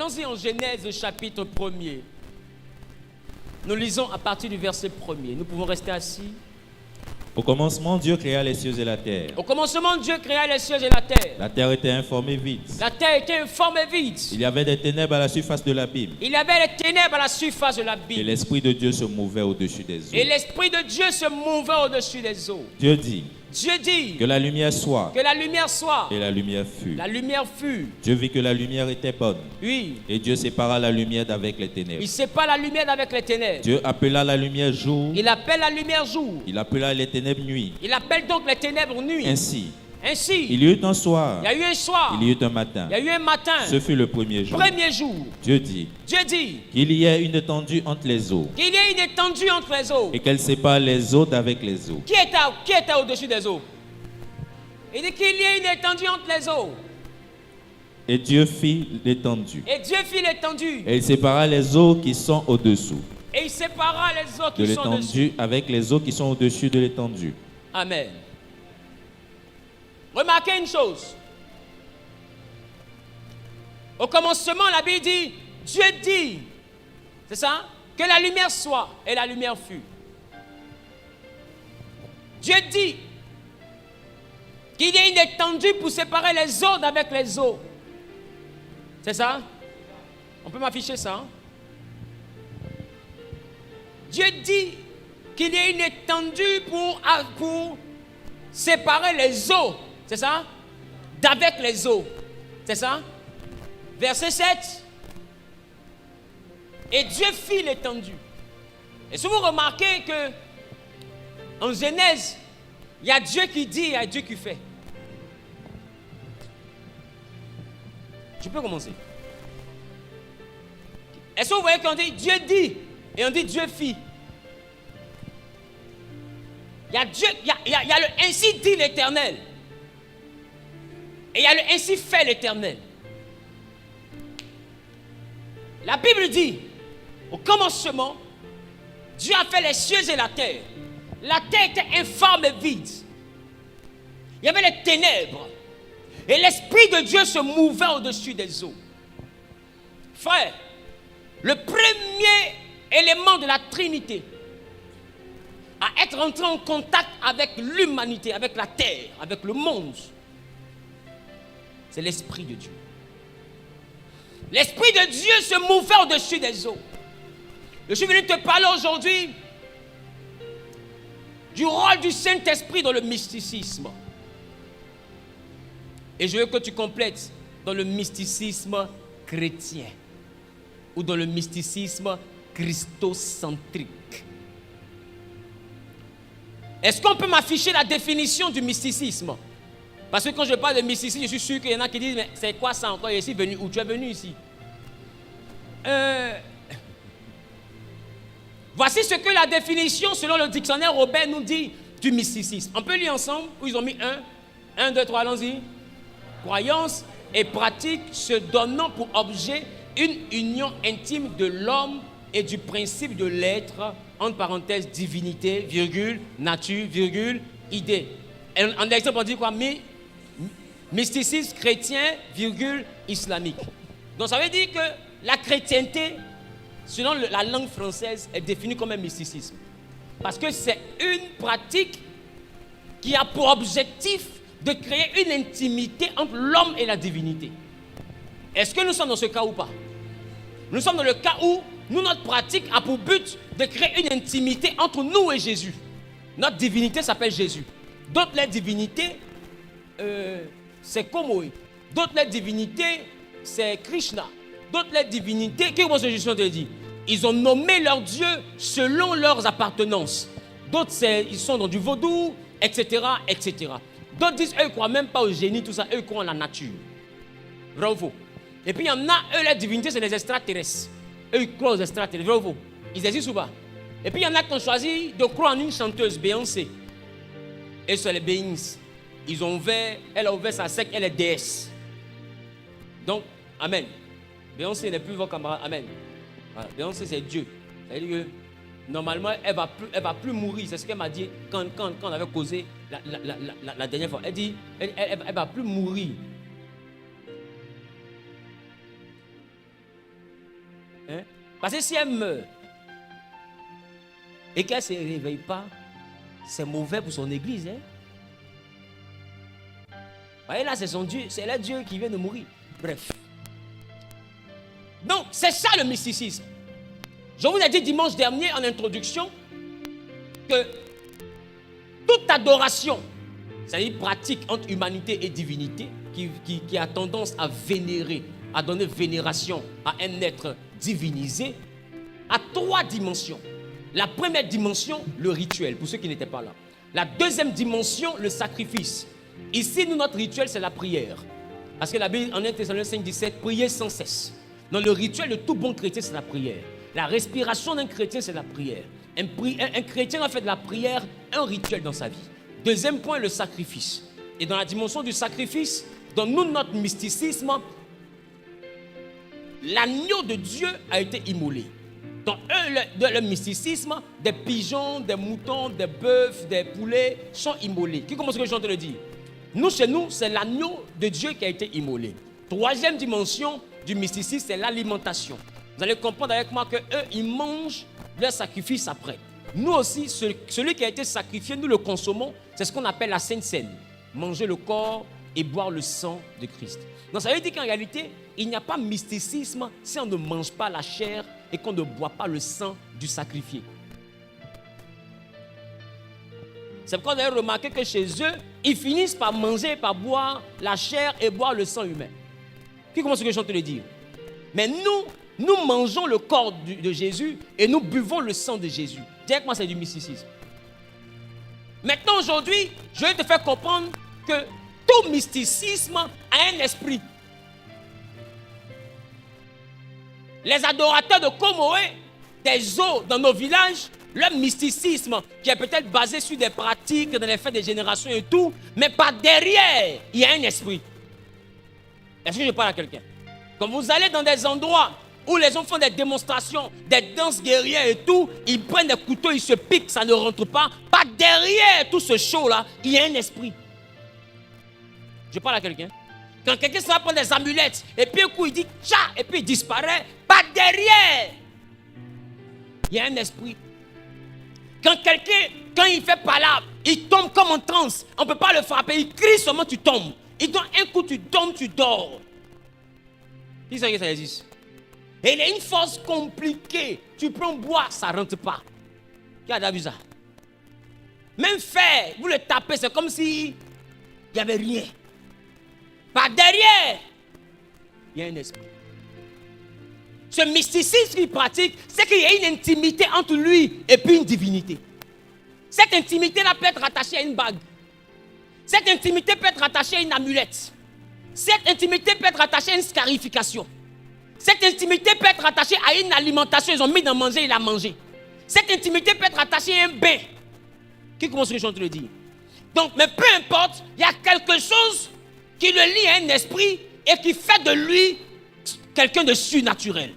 Allons-y en Genèse chapitre 1er. Nous lisons à partir du verset 1er. Nous pouvons rester assis. Au commencement, Dieu créa les cieux et la terre. Au commencement, Dieu créa les cieux et la terre. La terre était informe et vide. La terre était informe et vide. Il y avait des ténèbres à la surface de l'abîme. Il y avait les ténèbres à la surface de Et l'abîme. l'Esprit de Dieu se mouvait au-dessus des eaux. Et l'Esprit de Dieu se mouvait au-dessus des eaux. Dieu dit Dieu dit que la lumière soit. que la lumière soit. Et la lumière fut. La lumière fut. Dieu vit que la lumière était bonne. Oui. Et Dieu sépara la lumière d'avec les ténèbres. Il sépare la lumière d'avec les ténèbres. Dieu appela la lumière jour. Il appelle la lumière jour. Il appela les ténèbres nuit. Il appelle donc les ténèbres nuit. Ainsi, Ainsi, il y eut un soir. il y a eu un soir. Il y eut un matin. Il y a eu un matin. Ce fut le premier jour. Premier jour. Dieu dit Dieu dit qu'il y ait une étendue entre les eaux qu'il y ait une étendue entre les eaux. et qu'elle sépare les eaux d'avec les eaux. Qui était au-dessus des eaux? Il dit qu'il y ait une étendue entre les eaux. Et Dieu fit l'étendue. Et Dieu fit l'étendue. Et il sépara les eaux qui sont au-dessous Et il sépara les eaux de qui sont dessus. l'étendue avec les eaux qui sont au-dessus de l'étendue. Amen. Remarquez une chose. Au commencement, la Bible dit, Dieu dit, c'est ça, que la lumière soit, et la lumière fut. Dieu dit qu'il y ait une étendue pour séparer les eaux d'avec les eaux. C'est ça? On peut m'afficher ça? Hein? Dieu dit qu'il y ait une étendue pour séparer les eaux. C'est ça? D'avec les eaux. C'est ça? Verset 7. Et Dieu fit l'étendue. Et si vous remarquez que en Genèse, il y a Dieu qui dit, il y a Dieu qui fait. Tu peux commencer. Est-ce que vous voyez qu'on dit Dieu dit et on dit Dieu fit? Il y a Dieu, il y a le ainsi dit l'Éternel. Et il y a le ainsi fait l'Éternel. La Bible dit, au commencement, Dieu a fait les cieux et la terre. La terre était informe et vide. Il y avait les ténèbres. Et l'Esprit de Dieu se mouvait au-dessus des eaux. Frère, le premier élément de la Trinité à être entré en contact avec l'humanité, avec la terre, avec le monde, c'est l'Esprit de Dieu. L'Esprit de Dieu se mouvait au-dessus des eaux. Je suis venu te parler aujourd'hui du rôle du Saint-Esprit dans le mysticisme. Et je veux que tu complètes dans le mysticisme chrétien ou dans le mysticisme christocentrique. Est-ce qu'on peut m'afficher la définition du mysticisme? Parce que quand je parle de mysticisme, je suis sûr qu'il y en a qui disent, mais c'est quoi ça encore? Je suis venu où? Tu es venu ici? Voici ce que la définition, selon le dictionnaire Robert, nous dit du mysticisme. On peut lire ensemble, où ils ont mis 1, 2, 3, allons-y. Croyance et pratique se donnant pour objet une union intime de l'homme et du principe de l'être, entre parenthèses, divinité, virgule, nature, virgule, idée. En exemple, on dit quoi? Mysticisme chrétien, virgule, islamique. Donc ça veut dire que la chrétienté, selon la langue française, est définie comme un mysticisme. Parce que c'est une pratique qui a pour objectif de créer une intimité entre l'homme et la divinité. Est-ce que nous sommes dans ce cas ou pas? Nous sommes dans le cas où notre pratique a pour but de créer une intimité entre nous et Jésus. Notre divinité s'appelle Jésus. D'autres, les divinités, c'est Komoï. D'autres, les divinités, c'est Krishna. D'autres, les divinités, qu'est-ce que Jésus te dit? Ils ont nommé leurs dieux selon leurs appartenances. D'autres, ils sont dans du vaudou, etc., etc. D'autres disent, eux, ils ne croient même pas au génie, tout ça. Eux, ils croient en la nature. Vrai ou faux? Et puis, il y en a, eux, les divinités, c'est les extraterrestres. Eux, ils croient aux extraterrestres. Vrai ou faux? Ils existent ou pas? Et puis, il y en a qui ont choisi de croire en une chanteuse, Beyoncé. Et sur les Beyoncé. Elle a ouvert sa secte, elle est déesse. Donc, amen. Beyoncé n'est plus votre camarade. Amen. Voilà. Beyoncé, c'est Dieu. C'est-à-dire que normalement, elle ne va plus mourir. C'est ce qu'elle m'a dit quand on avait causé la dernière fois. Elle dit, elle ne va plus mourir. Parce que si elle meurt et qu'elle ne se réveille pas, c'est mauvais pour son église. Hein? Vous voyez là, c'est son Dieu, c'est le Dieu qui vient de mourir. Bref. Donc, c'est ça le mysticisme. Je vous ai dit dimanche dernier en introduction que toute adoration, c'est-à-dire pratique entre humanité et divinité, qui a tendance à vénérer, à donner vénération à un être divinisé, a 3 dimensions. La première dimension, le rituel, pour ceux qui n'étaient pas là. La deuxième dimension, le sacrifice. Ici, nous, notre rituel, c'est la prière. Parce que la Bible, en 1 Thessaloniciens 5,17, priez sans cesse. Donc, le rituel de tout bon chrétien, c'est la prière. La respiration d'un chrétien, c'est la prière. Un chrétien a fait de la prière un rituel dans sa vie. Deuxième point, le sacrifice. Et dans la dimension du sacrifice, dans nous, notre mysticisme, l'agneau de Dieu a été immolé. Dans le mysticisme, des pigeons, des moutons, des bœufs, des poulets sont immolés. Qui commence ce que je viens de le dire? Nous, chez nous, c'est l'agneau de Dieu qui a été immolé. Troisième dimension du mysticisme, c'est l'alimentation. Vous allez comprendre avec moi qu'eux, ils mangent leur sacrifice après. Nous aussi, celui qui a été sacrifié, nous le consommons. C'est ce qu'on appelle la Sainte Seine. Manger le corps et boire le sang de Christ. Donc ça veut dire qu'en réalité, il n'y a pas de mysticisme si on ne mange pas la chair et qu'on ne boit pas le sang du sacrifié. C'est pourquoi vous avez remarqué que chez eux, ils finissent par manger, par boire la chair et boire le sang humain. Qui commence ce que je viens de le dire? Mais nous mangeons le corps de Jésus et nous buvons le sang de Jésus. Dis-moi, c'est du mysticisme. Maintenant, aujourd'hui, je vais te faire comprendre que tout mysticisme a un esprit. Les adorateurs de Comoé, des eaux dans nos villages, leur mysticisme qui est peut-être basé sur des pratiques, dans les faits des générations et tout, mais par derrière, il y a un esprit. Est-ce que je parle à quelqu'un? Quand vous allez dans des endroits où les gens font des démonstrations, des danses guerrières et tout, ils prennent des couteaux, ils se piquent, ça ne rentre pas. Par derrière tout ce show-là, il y a un esprit. Je parle à quelqu'un. Quand quelqu'un se va prendre des amulettes, et puis un coup il dit tcha, et puis il disparaît, par derrière, il y a un esprit. Quand quelqu'un, quand il fait palabre, il tombe comme en transe, on ne peut pas le frapper, il crie seulement, tu tombes. Il donne un coup, tu tombes, tu dors. Qui sait que ça existe? Et il y a une force compliquée. Tu prends bois, ça ne rentre pas. Qui a déjà vu ça? Même fer, vous le tapez, c'est comme si il n'y avait rien. Par derrière, il y a un esprit. Ce mysticisme qu'il pratique, c'est qu'il y a une intimité entre lui et puis une divinité. Cette intimité-là peut être rattachée à une bague. Cette intimité peut être rattachée à une amulette. Cette intimité peut être rattachée à une scarification. Cette intimité peut être rattachée à une alimentation. Ils ont mis dans manger, il a mangé. Cette intimité peut être rattachée à un bain. Qui commence ce que je viens de le dire? Donc, mais peu importe, il y a quelque chose qui le lie à un esprit et qui fait de lui quelqu'un de surnaturel.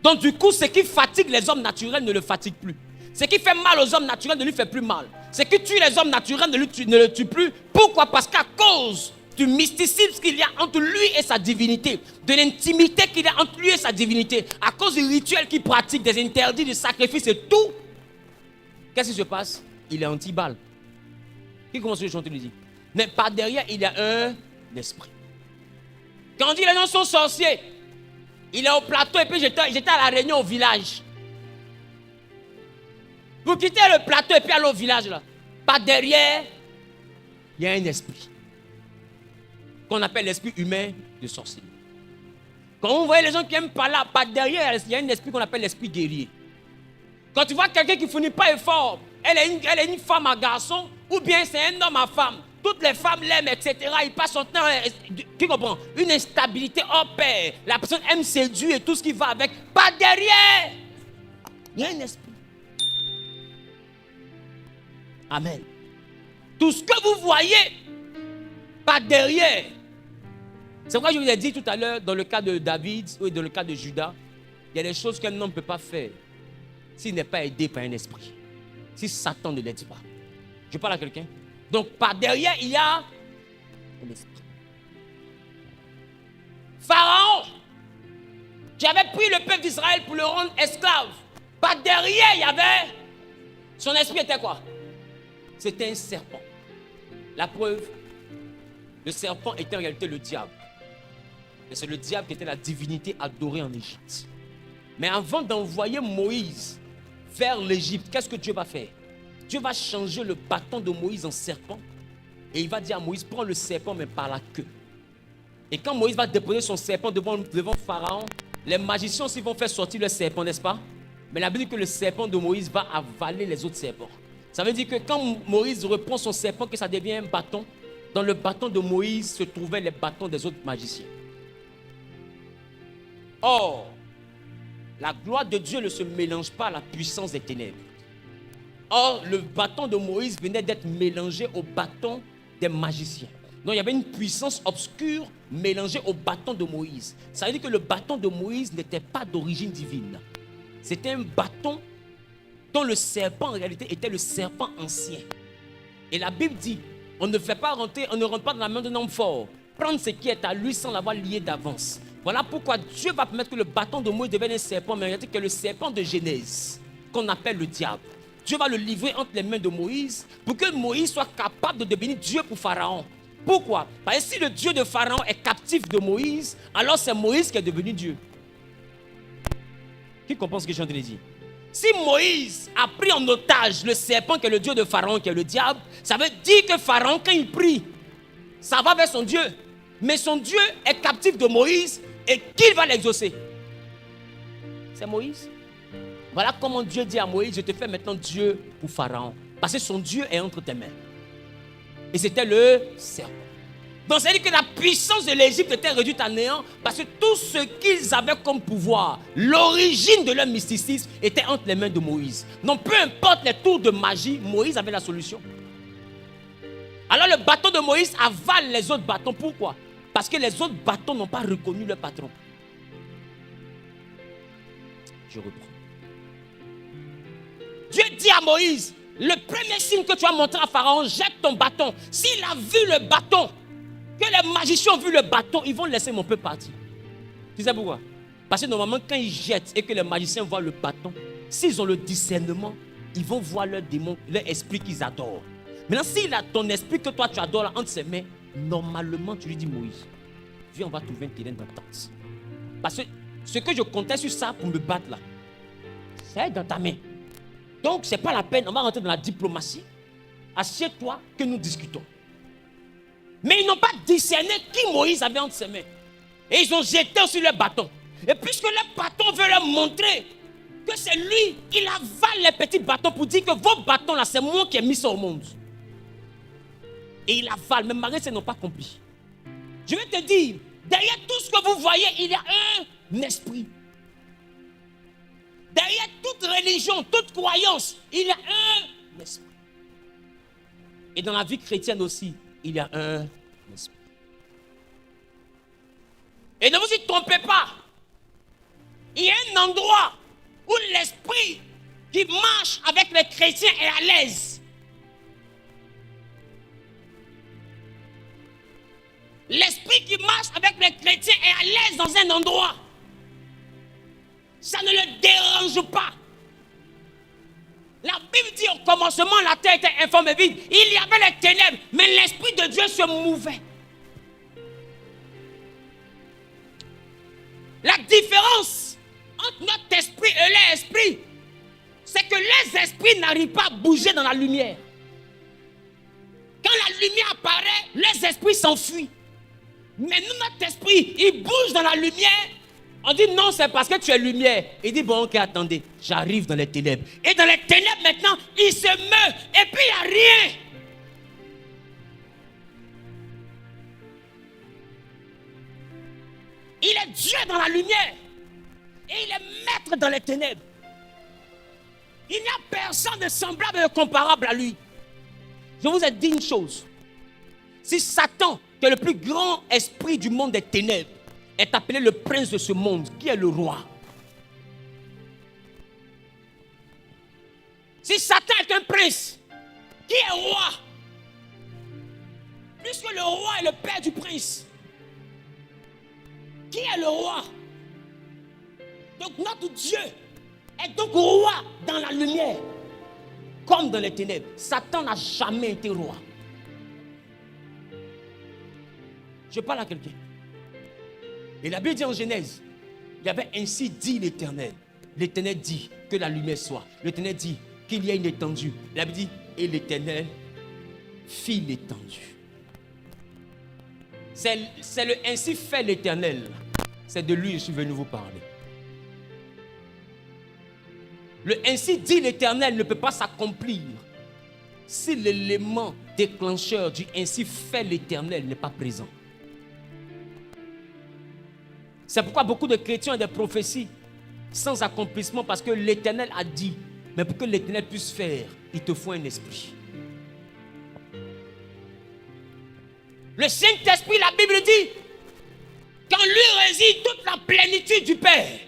Donc, du coup, ce qui fatigue les hommes naturels ne le fatigue plus. Ce qui fait mal aux hommes naturels ne lui fait plus mal. Ce qui tue les hommes naturels ne le tue plus. Pourquoi? Parce qu'à cause du mysticisme qu'il y a entre lui et sa divinité, de l'intimité qu'il y a entre lui et sa divinité, à cause du rituel qu'il pratique, des interdits, du sacrifice et tout, qu'est-ce qui se passe? Il est anti-balle. Qui commence à chanter lui dit? Mais par derrière, il y a un esprit. Quand on dit les gens sont sorciers, il est au plateau et puis j'étais à la réunion au village. Vous quittez le plateau et puis allez au village là. Par derrière, il y a un esprit. Qu'on appelle l'esprit humain de sorcier. Quand vous voyez les gens qui aiment par là, par derrière, il y a un esprit qu'on appelle l'esprit guerrier. Quand tu vois quelqu'un qui ne fournit pas effort, elle est une femme à garçon, ou bien c'est un homme à femme. Toutes les femmes l'aiment, etc. Il passe son temps, qui comprend? Une instabilité hors pair. La personne aime séduire et tout ce qui va avec. Par derrière, il y a un esprit. Amen. Tout ce que vous voyez, par derrière. C'est pourquoi je vous ai dit tout à l'heure, dans le cas de David ou dans le cas de Judas, il y a des choses qu'un homme ne peut pas faire s'il n'est pas aidé par un esprit. Si Satan ne l'aide pas. Je parle à quelqu'un. Donc par derrière, il y a un esprit. Pharaon, qui avait pris le peuple d'Israël pour le rendre esclave. Par derrière, il y avait... Son esprit était quoi? C'était un serpent. La preuve, le serpent était en réalité le diable. Et c'est le diable qui était la divinité adorée en Égypte. Mais avant d'envoyer Moïse vers l'Égypte, qu'est-ce que Dieu va faire? Dieu va changer le bâton de Moïse en serpent. Et il va dire à Moïse, prends le serpent mais par la queue. Et quand Moïse va déposer son serpent devant Pharaon, les magiciens aussi vont faire sortir le serpent, n'est-ce pas? Mais la Bible dit que le serpent de Moïse va avaler les autres serpents. Ça veut dire que quand Moïse reprend son serpent, que ça devient un bâton, dans le bâton de Moïse se trouvaient les bâtons des autres magiciens. Or, la gloire de Dieu ne se mélange pas à la puissance des ténèbres. Or, le bâton de Moïse venait d'être mélangé au bâton des magiciens. Donc, il y avait une puissance obscure mélangée au bâton de Moïse. Ça veut dire que le bâton de Moïse n'était pas d'origine divine. C'était un bâton dont le serpent, en réalité, était le serpent ancien. Et la Bible dit, on ne rentre pas dans la main d'un homme fort. Prendre ce qui est à lui sans l'avoir lié d'avance. Voilà pourquoi Dieu va permettre que le bâton de Moïse devienne un serpent, mais en réalité, que le serpent de Genèse, qu'on appelle le diable. Dieu va le livrer entre les mains de Moïse pour que Moïse soit capable de devenir Dieu pour Pharaon. Pourquoi? Parce que si le Dieu de Pharaon est captif de Moïse, alors c'est Moïse qui est devenu Dieu. Qui comprend ce que je suis en train de dire? Si Moïse a pris en otage le serpent qui est le Dieu de Pharaon, qui est le diable, ça veut dire que Pharaon, quand il prie, ça va vers son Dieu. Mais son Dieu est captif de Moïse et qui va l'exaucer? C'est Moïse. Voilà comment Dieu dit à Moïse, je te fais maintenant Dieu pour Pharaon. Parce que son Dieu est entre tes mains. Et c'était le serpent. Donc, c'est-à-dire que la puissance de l'Égypte était réduite à néant parce que tout ce qu'ils avaient comme pouvoir, l'origine de leur mysticisme était entre les mains de Moïse. Donc, peu importe les tours de magie, Moïse avait la solution. Alors, le bâton de Moïse avale les autres bâtons. Pourquoi? Parce que les autres bâtons n'ont pas reconnu leur patron. Je reprends. Dieu dit à Moïse, le premier signe que tu vas montrer à Pharaon, jette ton bâton. S'il a vu le bâton, que les magiciens ont vu le bâton, ils vont laisser mon peuple partir. Tu sais pourquoi? Parce que normalement, quand ils jettent et que les magiciens voient le bâton, s'ils ont le discernement, ils vont voir leur démon, leur esprit qu'ils adorent. Maintenant, s'il a ton esprit que toi tu adores là, entre ses mains, normalement tu lui dis Moïse, viens, on va trouver un terrain d'entente. Parce que ce que je comptais sur ça pour me battre là, c'est dans ta main. Donc, ce n'est pas la peine, on va rentrer dans la diplomatie. Assieds-toi que nous discutons. Mais ils n'ont pas discerné qui Moïse avait entre ses mains. Et ils ont jeté sur leur bâton. Et puisque leur bâton veut leur montrer que c'est lui, il avale les petits bâtons pour dire que vos bâtons là, c'est moi qui ai mis ça au monde. Et il avale, mais malgré ça, ils n'ont pas compris. Je vais te dire, derrière tout ce que vous voyez, il y a un esprit. Derrière toute religion, toute croyance, il y a un esprit. Et dans la vie chrétienne aussi, il y a un esprit. Et ne vous y trompez pas. Il y a un endroit où l'esprit qui marche avec les chrétiens est à l'aise. L'esprit qui marche avec les chrétiens est à l'aise dans un endroit. Ça ne le dérange pas. La Bible dit au commencement, la terre était informe et vide. Il y avait les ténèbres, mais l'Esprit de Dieu se mouvait. La différence entre notre esprit et leur esprit, c'est que les esprits n'arrivent pas à bouger dans la lumière. Quand la lumière apparaît, les esprits s'enfuient. Mais nous, notre esprit, il bouge dans la lumière. On dit non, c'est parce que tu es lumière. Il dit bon, ok, attendez, j'arrive dans les ténèbres. Et dans les ténèbres maintenant, il se meurt. Et puis il n'y a rien. Il est Dieu dans la lumière. Et il est maître dans les ténèbres. Il n'y a personne de semblable et de comparable à lui. Je vous ai dit une chose. Si Satan, qui est le plus grand esprit du monde des ténèbres, est appelé le prince de ce monde, qui est le roi. Si Satan est un prince, qui est roi? Puisque le roi est le père du prince. Qui est le roi? Donc notre Dieu est donc roi dans la lumière, comme dans les ténèbres. Satan n'a jamais été roi. Je parle à quelqu'un. Et la Bible dit en Genèse, il y avait ainsi dit l'Éternel. L'Éternel dit que la lumière soit. L'Éternel dit qu'il y ait une étendue. La Bible dit, et l'Éternel fit l'étendue. C'est le ainsi fait l'Éternel. C'est de lui que je suis venu vous parler. Le ainsi dit l'Éternel ne peut pas s'accomplir si l'élément déclencheur du ainsi fait l'Éternel n'est pas présent. C'est pourquoi beaucoup de chrétiens ont des prophéties sans accomplissement, parce que l'Éternel a dit. Mais pour que l'Éternel puisse faire, il te faut un esprit. Le Saint-Esprit, la Bible dit, qu'en lui réside toute la plénitude du Père.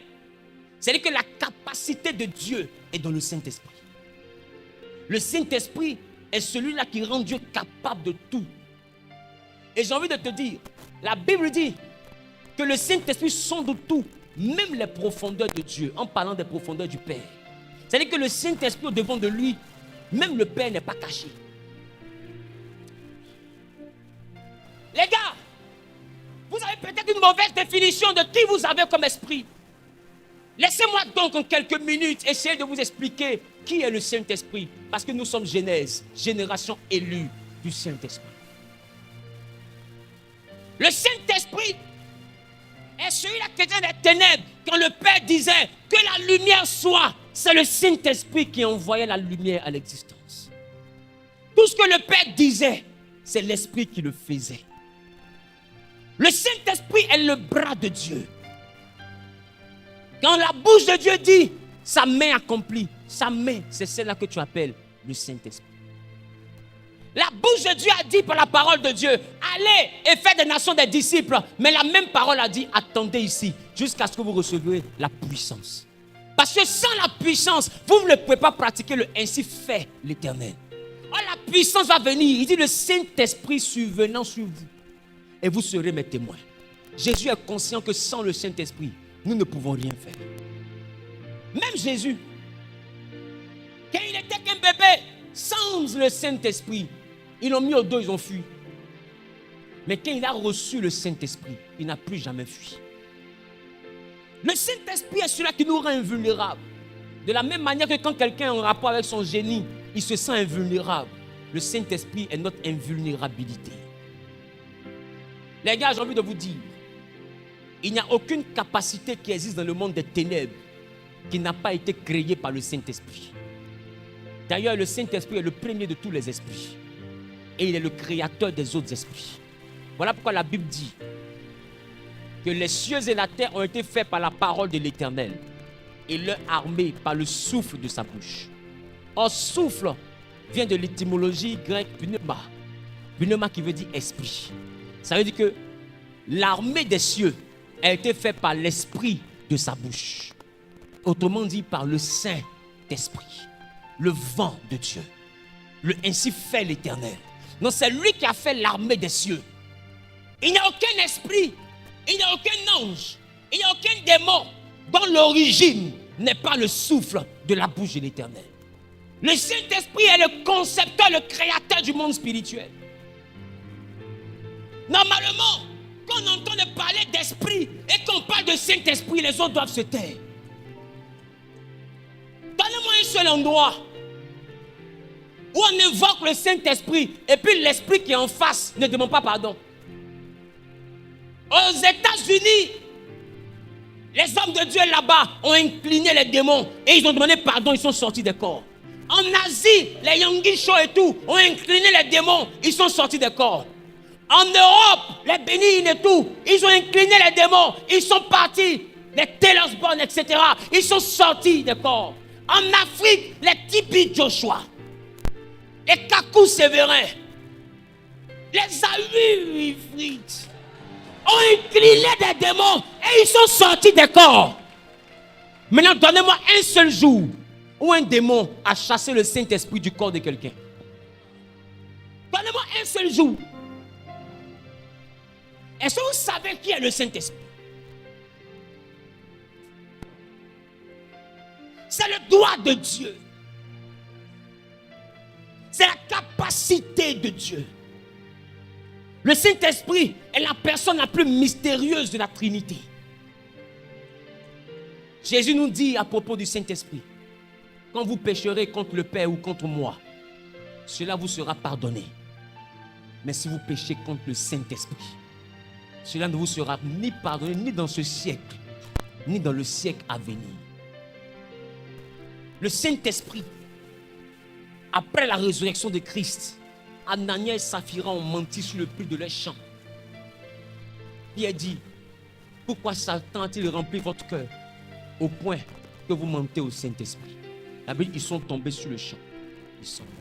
C'est-à-dire que la capacité de Dieu est dans le Saint-Esprit. Le Saint-Esprit est celui-là qui rend Dieu capable de tout. Et j'ai envie de te dire, la Bible dit que le Saint-Esprit sonde tout, même les profondeurs de Dieu, en parlant des profondeurs du Père. C'est-à-dire que le Saint-Esprit au devant de lui, même le Père n'est pas caché. Les gars, vous avez peut-être une mauvaise définition de qui vous avez comme esprit. Laissez-moi donc en quelques minutes essayer de vous expliquer qui est le Saint-Esprit. Parce que nous sommes Genèse, génération élue du Saint-Esprit. Le Saint-Esprit est celui-là qui était dans les ténèbres. Quand le Père disait que la lumière soit, c'est le Saint-Esprit qui envoyait la lumière à l'existence. Tout ce que le Père disait, c'est l'Esprit qui le faisait. Le Saint-Esprit est le bras de Dieu. Quand la bouche de Dieu dit, sa main accomplit, sa main, c'est celle-là que tu appelles le Saint-Esprit. La bouche de Dieu a dit par la parole de Dieu, allez et faites des nations des disciples. Mais la même parole a dit, attendez ici, jusqu'à ce que vous receviez la puissance. Parce que sans la puissance, vous ne pouvez pas pratiquer le ainsi fait l'Éternel. Oh, la puissance va venir. Il dit, le Saint-Esprit survenant sur vous. Et vous serez mes témoins. Jésus est conscient que sans le Saint-Esprit, nous ne pouvons rien faire. Même Jésus, quand il était qu'un bébé, sans le Saint-Esprit, ils l'ont mis au dos, ils ont fui. Mais quand il a reçu le Saint-Esprit, il n'a plus jamais fui. Le Saint-Esprit est celui-là qui nous rend invulnérables. De la même manière que quand quelqu'un est en rapport avec son génie, il se sent invulnérable. Le Saint-Esprit est notre invulnérabilité. Les gars, j'ai envie de vous dire, il n'y a aucune capacité qui existe dans le monde des ténèbres qui n'a pas été créée par le Saint-Esprit. D'ailleurs, le Saint-Esprit est le premier de tous les esprits. Et il est le créateur des autres esprits. Voilà pourquoi la Bible dit que les cieux et la terre ont été faits par la parole de l'Éternel et leur armée par le souffle de sa bouche. Or, souffle vient de l'étymologie grecque pneuma. Pneuma qui veut dire esprit. Ça veut dire que l'armée des cieux a été faite par l'esprit de sa bouche. Autrement dit, par le Saint-Esprit. Le vent de Dieu. Le ainsi fait l'Éternel. Non, c'est lui qui a fait l'armée des cieux. Il n'y a aucun esprit, il n'y a aucun ange, il n'y a aucun démon dont l'origine n'est pas le souffle de la bouche de l'Éternel. Le Saint-Esprit est le concepteur, le créateur du monde spirituel. Normalement, quand on entend parler d'esprit et qu'on parle de Saint-Esprit, les autres doivent se taire. Donnez-moi un seul endroit où on évoque le Saint-Esprit et puis l'esprit qui est en face ne demande pas pardon. Aux États-Unis, les hommes de Dieu là-bas ont incliné les démons et ils ont demandé pardon, ils sont sortis des corps. En Asie, les Yonggi-Sho et tout ont incliné les démons, ils sont sortis des corps. En Europe, les Bénines et tout, ils ont incliné les démons, ils sont partis. Les Taylor-Born, etc., ils sont sortis des corps. En Afrique, les Tibi Joshua, les Kakou Sévérin, les Alu Ifrit ont incliné des démons et ils sont sortis des corps. Maintenant, donnez-moi un seul jour où un démon a chassé le Saint-Esprit du corps de quelqu'un. Donnez-moi un seul jour. Est-ce que vous savez qui est le Saint-Esprit? droit de Dieu. C'est la capacité de Dieu. Le Saint-Esprit est la personne la plus mystérieuse de la Trinité. Jésus nous dit à propos du Saint-Esprit, quand vous pécherez contre le Père ou contre moi, cela vous sera pardonné. Mais si vous péchez contre le Saint-Esprit, cela ne vous sera ni pardonné, ni dans ce siècle, ni dans le siècle à venir. Le Saint-Esprit, après la résurrection de Christ, Ananias et Saphira ont menti sur le prix de leur champ. Pierre dit, pourquoi Satan a-t-il rempli votre cœur au point que vous mentez au Saint-Esprit? La Bible, ils sont tombés sur le champ. Ils sont morts.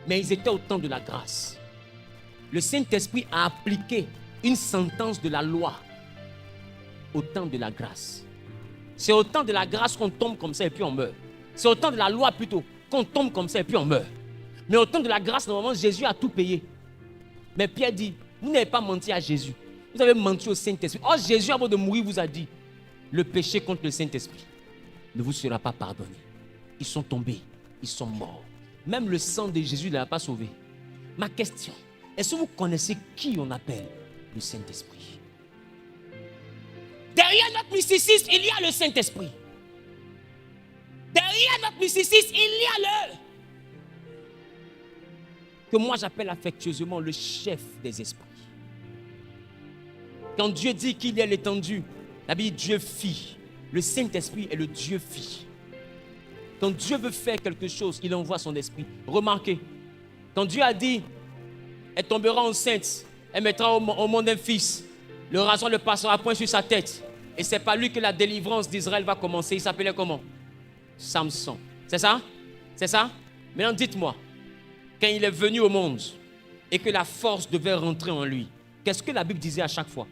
Mais ils étaient au temps de la grâce. Le Saint-Esprit a appliqué une sentence de la loi au temps de la grâce. C'est au temps de la grâce qu'on tombe comme ça et puis on meurt. C'est au temps de la loi plutôt qu'on tombe comme ça et puis on meurt. Mais au temps de la grâce, normalement, Jésus a tout payé. Mais Pierre dit, vous n'avez pas menti à Jésus. Vous avez menti au Saint-Esprit. Or, Jésus, avant de mourir, vous a dit, le péché contre le Saint-Esprit ne vous sera pas pardonné. Ils sont tombés, ils sont morts. Même le sang de Jésus ne l'a pas sauvé. Ma question, est-ce que vous connaissez qui on appelle le Saint-Esprit? Derrière notre mysticisme, il y a le Saint-Esprit. Derrière notre mysticisme, il y a le que moi j'appelle affectueusement le chef des esprits. Quand Dieu dit qu'il est l'étendue, la Bible dit Dieu fit. Le Saint-Esprit est le Dieu fit. Quand Dieu veut faire quelque chose, il envoie son esprit. Remarquez, quand Dieu a dit, elle tombera enceinte, elle mettra au monde un fils, le rasoir ne passera point sur sa tête. Et c'est par lui que la délivrance d'Israël va commencer. Il s'appelait comment? Samson. C'est ça? C'est ça? Maintenant dites-moi, quand il est venu au monde et que la force devait rentrer en lui, qu'est-ce que la Bible disait à chaque fois?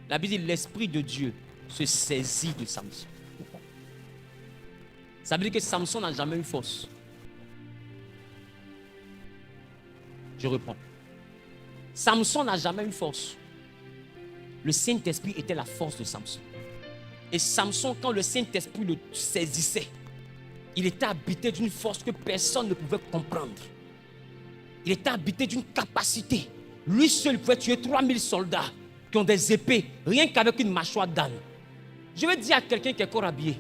La Bible dit l'Esprit de Dieu se saisit de Samson. Ça veut dire que Samson n'a jamais eu force. Je reprends. Samson n'a jamais eu force. Le Saint-Esprit était la force de Samson. Et Samson, quand le Saint-Esprit le saisissait, il était habité d'une force que personne ne pouvait comprendre. Il était habité d'une capacité. Lui seul pouvait tuer 3000 soldats qui ont des épées, rien qu'avec une mâchoire d'âne. Je vais dire à quelqu'un qui est encore habillé,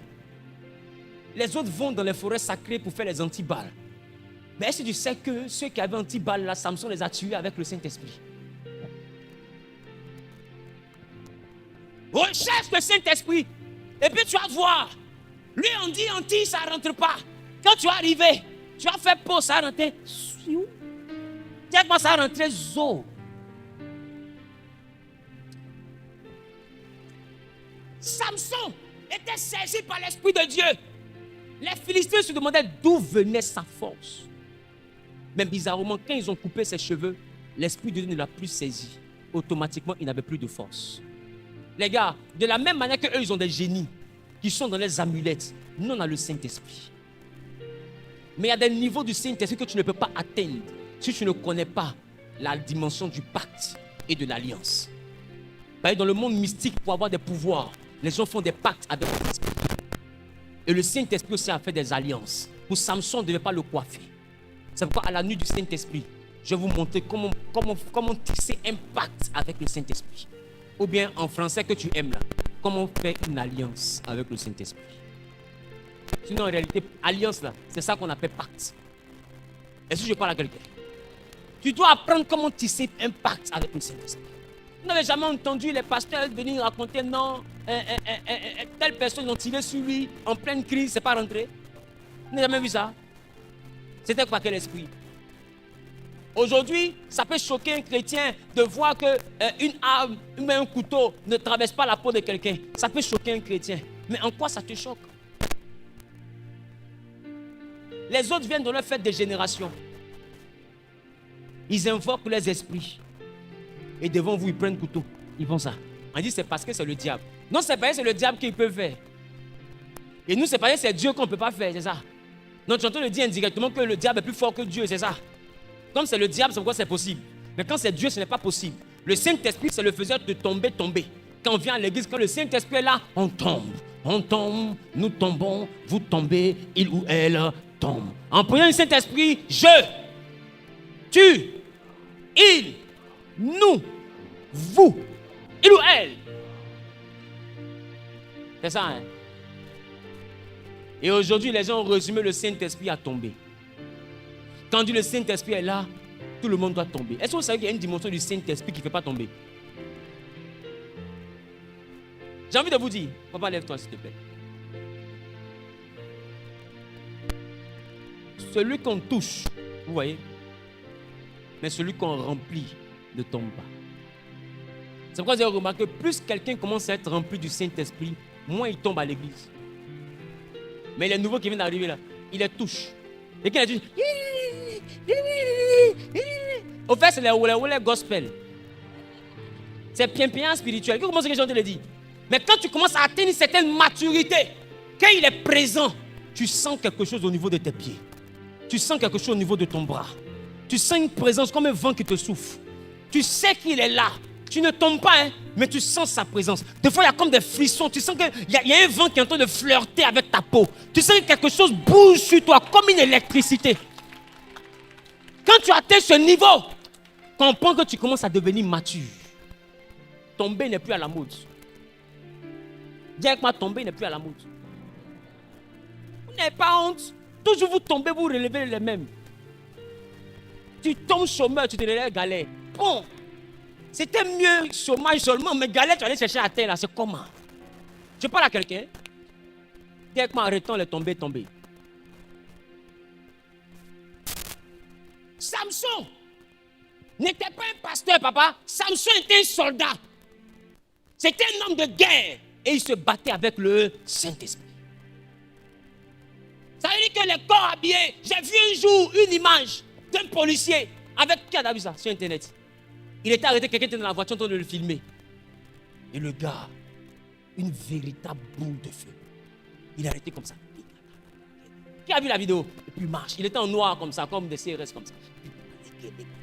les autres vont dans les forêts sacrées pour faire les antiballes. Mais est-ce que tu sais que ceux qui avaient antiballes là, Samson les a tués avec le Saint-Esprit? Recherche le Saint-Esprit. Et puis tu vas voir. Lui on dit anti, ça ne rentre pas. Quand tu vas arriver, tu vas faire pause, ça va rentrer. Directement ça va rentrer zo. Samson était saisi par l'Esprit de Dieu. Les Philistins se demandaient d'où venait sa force. Mais bizarrement, quand ils ont coupé ses cheveux, l'Esprit de Dieu ne l'a plus saisi. Automatiquement, il n'avait plus de force. Les gars, de la même manière qu'eux, ils ont des génies qui sont dans les amulettes, nous, on a le Saint-Esprit. Mais il y a des niveaux du Saint-Esprit que tu ne peux pas atteindre si tu ne connais pas la dimension du pacte et de l'alliance. Dans le monde mystique, pour avoir des pouvoirs, les gens font des pactes avec l'Esprit. Et le Saint-Esprit aussi a fait des alliances. Pour Samson, on ne devait pas le coiffer. C'est pourquoi à la nuit du Saint-Esprit, je vais vous montrer comment tisser un pacte avec le Saint-Esprit. Ou bien en français que tu aimes là, comment faire une alliance avec le Saint-Esprit. Sinon en réalité, alliance là, c'est ça qu'on appelle pacte. Est-ce que je parle à quelqu'un? Tu dois apprendre comment tisser un pacte avec le Saint-Esprit. Vous n'avez jamais entendu les pasteurs venir raconter non, telle personne ont tiré sur lui en pleine crise, c'est pas rentré. Vous n'avez jamais vu ça? C'était quoi quel esprit? Aujourd'hui, ça peut choquer un chrétien de voir qu'une arme ou un couteau ne traverse pas la peau de quelqu'un. Ça peut choquer un chrétien. Mais en quoi ça te choque? Les autres viennent dans leur fête des générations. Ils invoquent les esprits. Et devant vous, ils prennent couteau. Ils font ça. On dit c'est parce que c'est le diable. Non, c'est parce que c'est le diable qu'il peut faire. Et nous, c'est parce que c'est Dieu qu'on ne peut pas faire, c'est ça. Donc, tu entends le dire indirectement que le diable est plus fort que Dieu, c'est ça. Comme c'est le diable, c'est pourquoi c'est possible. Mais quand c'est Dieu, ce n'est pas possible. Le Saint-Esprit, c'est le faiseur de tomber. Quand on vient à l'église, quand le Saint-Esprit est là, on tombe. On tombe, nous tombons, vous tombez, il ou elle tombe. En priant le Saint-Esprit, je, tu, il, nous, vous, il ou elle. C'est ça, hein? Et aujourd'hui, les gens ont résumé le Saint-Esprit à tomber. Quand dit le Saint-Esprit est là, tout le monde doit tomber. Est-ce que vous savez qu'il y a une dimension du Saint-Esprit qui ne fait pas tomber? J'ai envie de vous dire, papa, lève-toi s'il te plaît. Celui qu'on touche, vous voyez, mais celui qu'on remplit ne tombe pas. C'est pourquoi vous avez remarqué, plus quelqu'un commence à être rempli du Saint-Esprit, moins il tombe à l'église. Mais les nouveaux qui viennent d'arriver là, il les touche. Et quand il dit, au fait, c'est les gospel. C'est pimpin spirituel. Comment est-ce que les gens te le disent? Mais quand tu commences à atteindre une certaine maturité, quand il est présent, tu sens quelque chose au niveau de tes pieds. Tu sens quelque chose au niveau de ton bras. Tu sens une présence comme un vent qui te souffle. Tu sais qu'il est là. Tu ne tombes pas, hein, mais tu sens sa présence. Des fois, il y a comme des frissons. Tu sens qu'il y a un vent qui est en train de flirter avec ta peau. Tu sens que quelque chose bouge sur toi, comme une électricité. Quand tu atteins ce niveau, comprends que tu commences à devenir mature. Tomber n'est plus à la mode. Dis avec moi, tomber n'est plus à la mode. Vous n'avez pas honte. Toujours vous tombez, vous relevez les mêmes. Tu tombes chômeur, tu te relèves galère. Bon. C'était mieux chômage seulement, mais galère, tu vas aller chercher à terre là, c'est comment? Je parle à quelqu'un. Dis avec moi, arrêtons les tomber. Samson n'était pas un pasteur, papa. Samson était un soldat. C'était un homme de guerre. Et il se battait avec le Saint-Esprit. Ça veut dire que les corps habillés. J'ai vu un jour une image d'un policier. Avec qui a vu ça sur Internet? Il était arrêté, quelqu'un était dans la voiture en train de le filmer. Et le gars, une véritable boule de feu. Il est arrêté comme ça. Qui a vu la vidéo? Et puis il marche. Il était en noir comme ça, comme des CRS comme ça.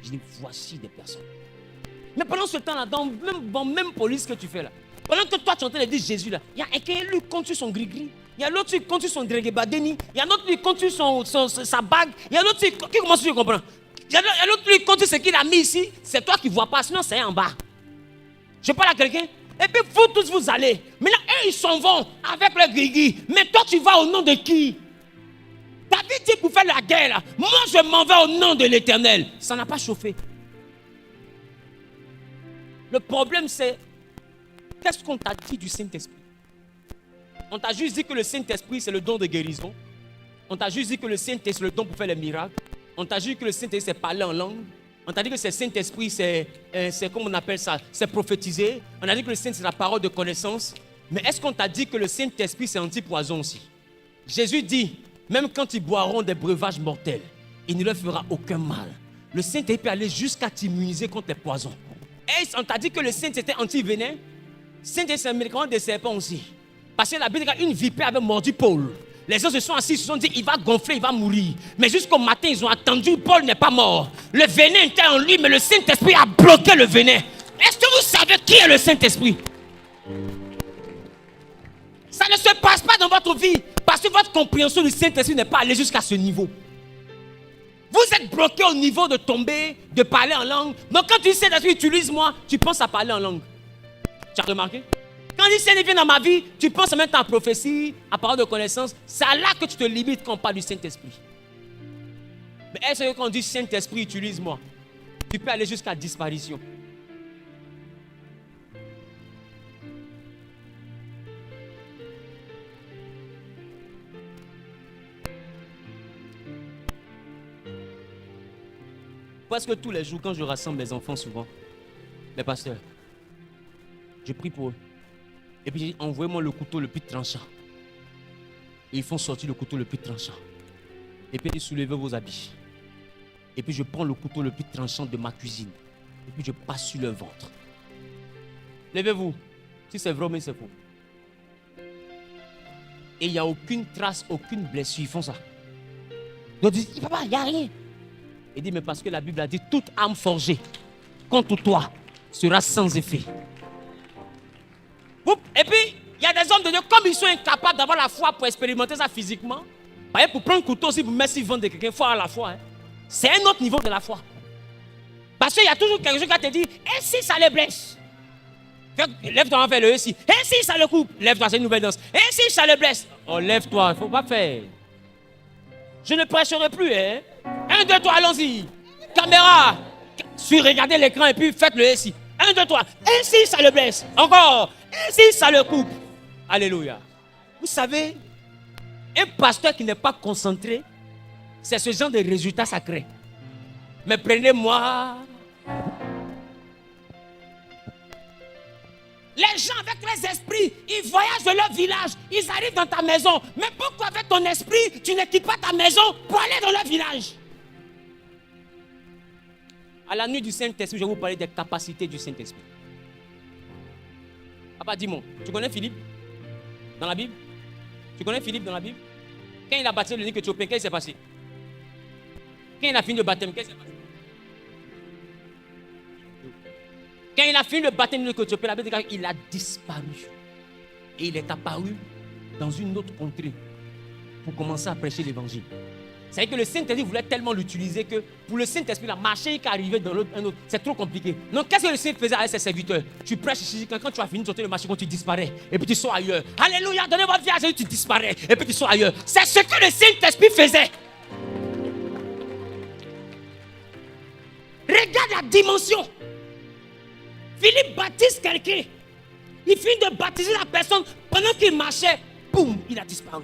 Je dis, voici des personnes. Mais pendant ce temps-là, dans même police que tu fais là, pendant que toi tu es en train de dire Jésus là, il y a un qui lui compte sur son gris-gris. Il y a l'autre qui compte sur son dréguébadéni. Il y a l'autre qui compte sur sa bague. Il y a l'autre qui commence à comprendre. Il y a l'autre qui compte sur ce qu'il a mis ici. C'est toi qui ne vois pas, sinon c'est en bas. Je parle à quelqu'un. Et puis vous tous vous allez. Maintenant eux ils s'en vont avec le gris-gris. Mais toi tu vas au nom de qui? David dit pour faire la guerre là. Moi je m'en vais au nom de l'Éternel. Ça n'a pas chauffé. Le problème c'est, qu'est-ce qu'on t'a dit du Saint-Esprit? On t'a juste dit que le Saint-Esprit c'est le don de guérison. On t'a juste dit que le Saint-Esprit c'est le don pour faire les miracles. On t'a dit que le Saint-Esprit c'est parler en langue. On t'a dit que le Saint-Esprit c'est comment on appelle ça? C'est prophétiser. On a dit que le Saint-Esprit c'est la parole de connaissance. Mais est-ce qu'on t'a dit que le Saint-Esprit c'est anti-poison aussi? Jésus dit, même quand ils boiront des breuvages mortels, il ne leur fera aucun mal. Le Saint-Esprit peut aller jusqu'à t'immuniser contre les poisons. Et on t'a dit que le Saint-Esprit était anti-venin. Le Saint-Esprit c'est un médicament des serpents aussi. Parce que la Bible dit qu'une vipère avait mordu Paul. Les gens se sont assis, se sont dit, il va gonfler, il va mourir. Mais jusqu'au matin, ils ont attendu, Paul n'est pas mort. Le venin était en lui, mais le Saint-Esprit a bloqué le venin. Est-ce que vous savez qui est le Saint-Esprit? Ça ne se passe pas dans votre vie, parce que votre compréhension du Saint-Esprit n'est pas allée jusqu'à ce niveau. Vous êtes bloqué au niveau de tomber, de parler en langue. Donc quand tu dis Saint-Esprit, utilise-moi, tu penses à parler en langue. Tu as remarqué? Quand il Saint-Esprit vient dans ma vie, tu penses en même temps à prophétie, à parole de connaissance. C'est là que tu te limites quand on parle du Saint-Esprit. Mais est-ce que quand on dit Saint-Esprit, utilise-moi, tu peux aller jusqu'à disparition. Presque tous les jours, quand je rassemble les enfants souvent, les pasteurs, je prie pour eux. Et puis, envoyez-moi le couteau le plus tranchant. Et ils font sortir le couteau le plus tranchant. Et puis, ils soulèvent vos habits. Et puis, je prends le couteau le plus tranchant de ma cuisine. Et puis, je passe sur leur ventre. Levez-vous. Si c'est vrai, mais c'est faux. Et il n'y a aucune trace, aucune blessure. Ils font ça. Donc, ils disent, papa, il n'y a rien. Il dit, mais parce que la Bible a dit, toute âme forgée contre toi sera sans effet. Et puis, Il y a des hommes de Dieu, comme ils sont incapables d'avoir la foi pour expérimenter ça physiquement. Par exemple, pour prendre un couteau, si vous mettez si vendre quelqu'un, il faut avoir la foi. Hein. C'est un autre niveau de la foi. Parce qu'il y a toujours quelque chose qui te dit, et si ça les blesse? Lève-toi, on fait le et si. Et si ça le coupe? Lève-toi, c'est une nouvelle danse. Et si ça le blesse? Oh, lève-toi, il ne faut pas faire. Je ne prêcherai plus, hein. 1, 2, 3, allons-y. Caméra. Regardez l'écran et puis faites le et si. 1, 2, 3. Et si ça le blesse? Encore. Et si ça le coupe? Alléluia. Vous savez, un pasteur qui n'est pas concentré, c'est ce genre de résultats sacrés. Mais prenez-moi. Les gens avec leurs esprits, ils voyagent de leur village, ils arrivent dans ta maison. Mais pourquoi avec ton esprit, tu ne quittes pas ta maison pour aller dans leur village? À la nuit du Saint-Esprit, je vais vous parler des capacités du Saint-Esprit. Papa, dis-moi, tu connais Philippe dans la Bible? Tu connais Philippe dans la Bible? Quand il a baptisé le Éthiopien, qu'est-ce qui s'est passé? Quand il a fini le baptême, qu'est-ce qui s'est passé? Quand il a fini le baptême de l'Éthiopien, la Bible dit qu'il a disparu. Et il est apparu dans une autre contrée pour commencer à prêcher l'évangile. C'est-à-dire que le Saint-Esprit voulait tellement l'utiliser que pour le Saint-Esprit, la marcher qui arrivait dans un autre, c'est trop compliqué. Donc, qu'est-ce que le Saint-Esprit faisait avec ses serviteurs? Tu prêches ici, quand tu as fini de sortir le marché, tu disparais. Et puis tu sors ailleurs. Alléluia, donnez votre vie à Jésus, tu disparais. Et puis tu sors ailleurs. C'est ce que le Saint-Esprit faisait. Regarde la dimension. Philippe baptise quelqu'un. Il finit de baptiser la personne. Pendant qu'il marchait, boum, il a disparu.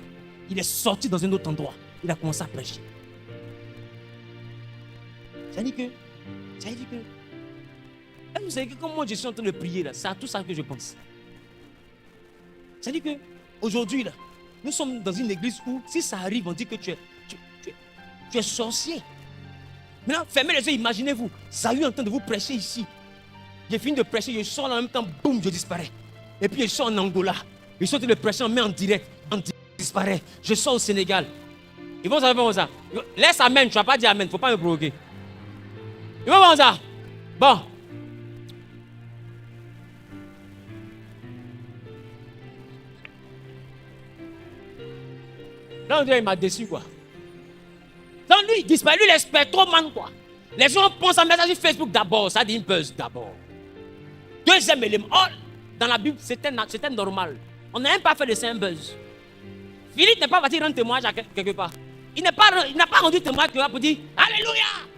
Il est sorti dans un autre endroit. Il a commencé à prêcher. Ça dit que. Vous savez que comme moi je suis en train de prier là, c'est à tout ça que je pense. Ça dit que aujourd'hui là, nous sommes dans une église où si ça arrive, on dit que tu es sorcier. Maintenant, fermez les yeux, imaginez-vous. Saül est en train de vous prêcher ici. J'ai fini de prêcher, je sors en même temps, boum, je disparais. Et puis je sors en Angola. Je sors de prêcher, on met en direct, disparaît. Je sors au Sénégal. Ils vont savoir ça. Laisse amen, tu ne vas pas dire amen, il ne faut pas me provoquer. Ils vont voir ça. Bon. Là, on dirait qu'il m'a déçu, quoi. Donc lui, il disparaît, lui, il est spectroman, quoi. Les gens pensent à mettre ça sur Facebook d'abord, ça dit une buzz d'abord. Deuxième élément, oh, dans la Bible, c'était normal. On n'a même pas fait de saint buzz. Philippe n'est pas parti rendre témoignage quelque part. Il n'a pas rendu témoignage pour dire Alléluia.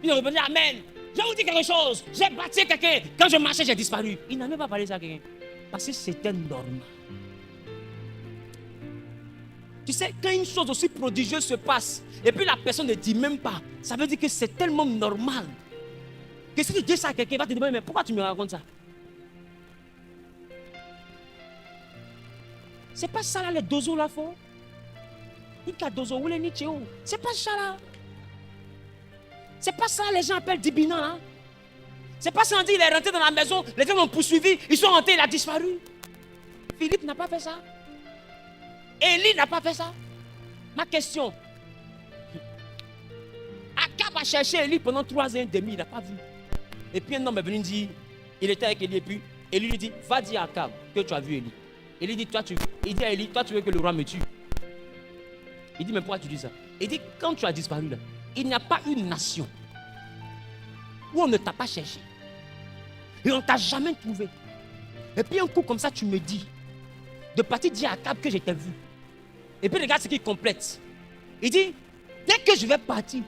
Il n'a pas dit Amen. Je vous dis quelque chose. J'ai baptisé quelqu'un. Quand je marchais, j'ai disparu. Il n'a même pas parlé ça à quelqu'un. Parce que c'était normal. Tu sais, quand une chose aussi prodigieuse se passe, et puis la personne ne dit même pas, ça veut dire que c'est tellement normal. Que si tu dis ça à quelqu'un, il va te demander, mais pourquoi tu me racontes ça? C'est pas ça là, les dozos là font. C'est pas ça là. C'est pas ça les gens appellent Dibina là. C'est pas ça on dit il est rentré dans la maison, les gens l'ont poursuivi, ils sont rentrés, il a disparu. Philippe n'a pas fait ça. Élie n'a pas fait ça. Ma question. Akab a cherché Élie pendant 3 ans et demi, il n'a pas vu. Et puis un homme est venu dire, il était avec Élie et puis Élie lui dit, va dire à Akab que tu as vu Élie. Élie dit, il dit à Élie, toi tu veux que le roi me tue. Il dit, mais pourquoi tu dis ça? Il dit, quand tu as disparu là, il n'y a pas une nation où on ne t'a pas cherché. Et on ne t'a jamais trouvé. Et puis un coup comme ça, tu me dis, de partir dire à Akab que je t'ai vu. Et puis regarde ce qu'il complète. Il dit, dès que je vais partir,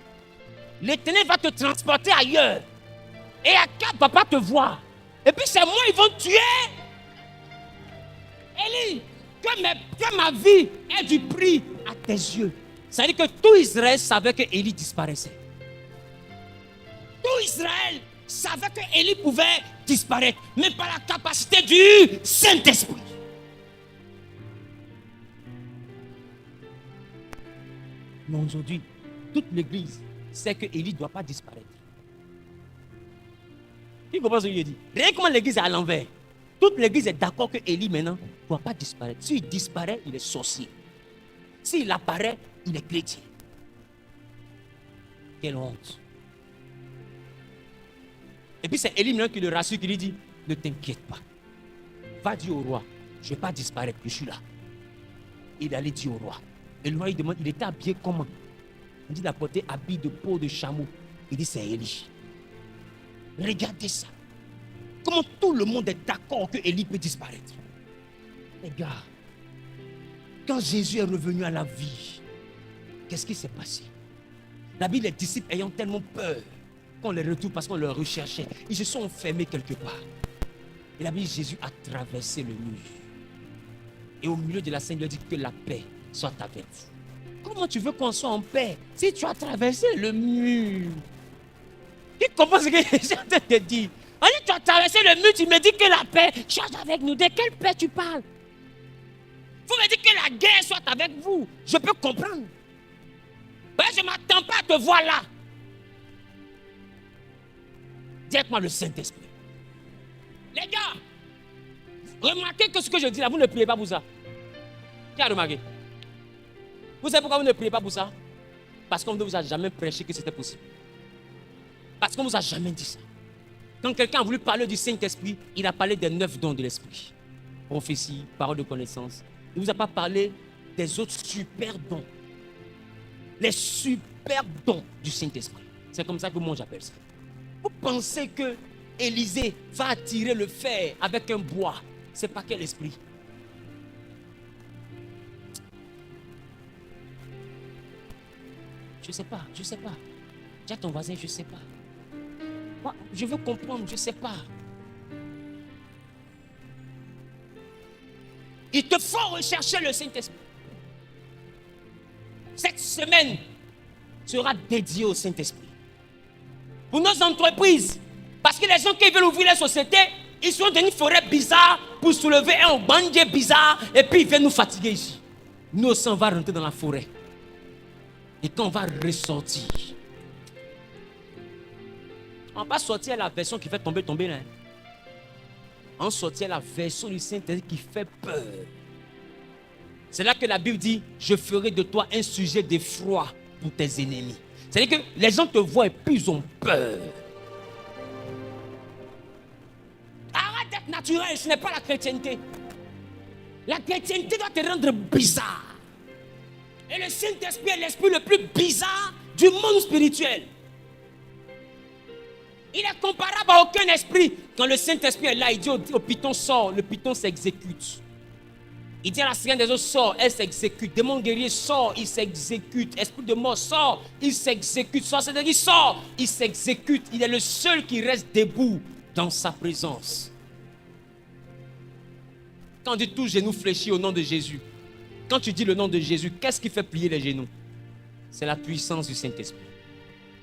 l'Éternel va te transporter ailleurs. Et Akab ne va pas te voir. Et puis c'est moi, ils vont te tuer. Élie, que ma vie ait du prix à tes yeux. Ça veut dire que tout Israël savait que Élie disparaissait. Tout Israël savait que Élie pouvait disparaître, mais par la capacité du Saint-Esprit. Mais aujourd'hui, toute l'église sait que Élie ne doit pas disparaître. Qui comprend ce que je dis? Regarde comment l'église est à l'envers. Toute l'église est d'accord que Élie maintenant ne doit pas disparaître. S'il disparaît, il est sorcier. S'il apparaît, il est chrétien. Quelle honte. Et puis c'est Élie maintenant qui le rassure, qui lui dit, ne t'inquiète pas. Va dire au roi je ne vais pas disparaître, je suis là. Il allait dire au roi. Et le roi, il demande, il était habillé comment? Il dit, il a porté habit de peau de chameau. Il dit, c'est Élie. Regardez ça. Comment tout le monde est d'accord que Élie peut disparaître? Les gars, quand Jésus est revenu à la vie, qu'est-ce qui s'est passé? La Bible, les disciples ayant tellement peur qu'on les retrouve parce qu'on les recherchait, ils se sont enfermés quelque part. Et la Bible, Jésus a traversé le mur. Et au milieu de la scène, il a dit que la paix soit avec vous. Comment tu veux qu'on soit en paix si tu as traversé le mur? Tu comprends ce que Jésus est en train de te dire? Alors, tu as traversé le mur, tu me dis que la paix soit avec nous. De quelle paix tu parles? Vous me dites que la guerre soit avec vous. Je peux comprendre. Ben, je ne m'attends pas à te voir là. Dites-moi le Saint-Esprit. Les gars, remarquez que ce que je dis là, vous ne priez pas pour ça. Qui a remarqué? Vous savez pourquoi vous ne priez pas pour ça? Parce qu'on ne vous a jamais prêché que c'était possible. Parce qu'on ne vous a jamais dit ça. Quand quelqu'un a voulu parler du Saint-Esprit, il a parlé des 9 dons de l'Esprit. Prophétie, parole de connaissance. Il ne vous a pas parlé des autres super dons. Les super dons du Saint-Esprit. C'est comme ça que moi j'appelle ça. Vous pensez que Élisée va attirer le fer avec un bois? C'est pas quel esprit? Je sais pas. Dis à ton voisin, je sais pas. Moi, je veux comprendre, je sais pas. Il te faut rechercher le Saint-Esprit. Cette semaine sera dédiée au Saint-Esprit. Pour nos entreprises, parce que les gens qui veulent ouvrir les sociétés, ils sont dans une forêt bizarre pour soulever un bandit bizarre et puis ils viennent nous fatiguer ici. Nous aussi, on va rentrer dans la forêt. Et quand on va ressortir, on va pas sortir la version qui fait tomber là. On sortir la version du Saint-Esprit qui fait peur. C'est là que la Bible dit, je ferai de toi un sujet d'effroi pour tes ennemis. C'est-à-dire que les gens te voient et puis ils ont peur. Arrête d'être naturel, ce n'est pas la chrétienté. La chrétienté doit te rendre bizarre. Et le Saint-Esprit est l'esprit le plus bizarre du monde spirituel. Il est comparable à aucun esprit. Quand le Saint-Esprit est là, il dit au python sort, le python s'exécute. Il dit à la sirène des eaux sort, elle s'exécute. Démon guerrier sort, il s'exécute. Esprit de mort sort, il s'exécute. Sorcellerie sort, il s'exécute. Il est le seul qui reste debout dans sa présence. Quand on dit tout genou fléchi au nom de Jésus, quand tu dis le nom de Jésus, qu'est-ce qui fait plier les genoux? C'est la puissance du Saint-Esprit.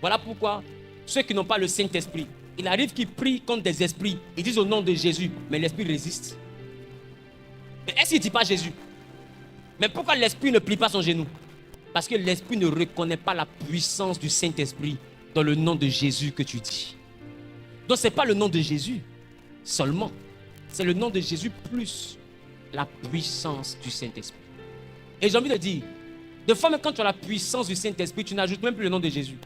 Voilà pourquoi ceux qui n'ont pas le Saint-Esprit, il arrive qu'ils prient contre des esprits. Ils disent au nom de Jésus, mais l'esprit résiste. Mais est-ce qu'il ne dit pas Jésus? Mais pourquoi l'esprit ne plie pas son genou? Parce que l'esprit ne reconnaît pas la puissance du Saint-Esprit dans le nom de Jésus que tu dis. Donc ce n'est pas le nom de Jésus seulement. C'est le nom de Jésus plus la puissance du Saint-Esprit. Et j'ai envie de dire, de fois même quand tu as la puissance du Saint-Esprit, tu n'ajoutes même plus le nom de Jésus.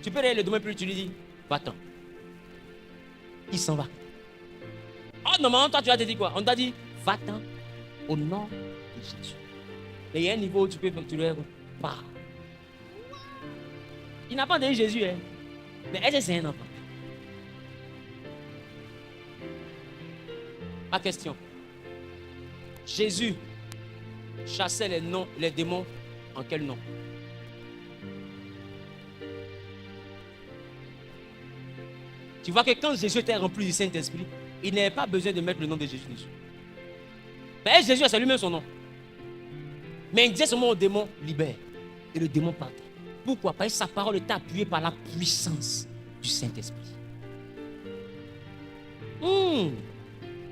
Tu peux aller le demain plus, tu lui dis, va-t'en. Il s'en va. Oh, normalement, toi, tu as dit quoi? On t'a dit, va-t'en au nom de Jésus. Et il y a un niveau où tu peux facturer, pars. Il n'a pas dit Jésus, hein. Mais est-ce que c'est un enfant? Ma question. Jésus chassait les démons en quel nom? Tu vois que quand Jésus était rempli du Saint-Esprit, il n'avait pas besoin de mettre le nom de Jésus dessus. Mais Jésus, c'est lui-même son nom. Mais il disait seulement au démon, libère. Et le démon partait. Pourquoi? Parce que sa parole était appuyée par la puissance du Saint-Esprit.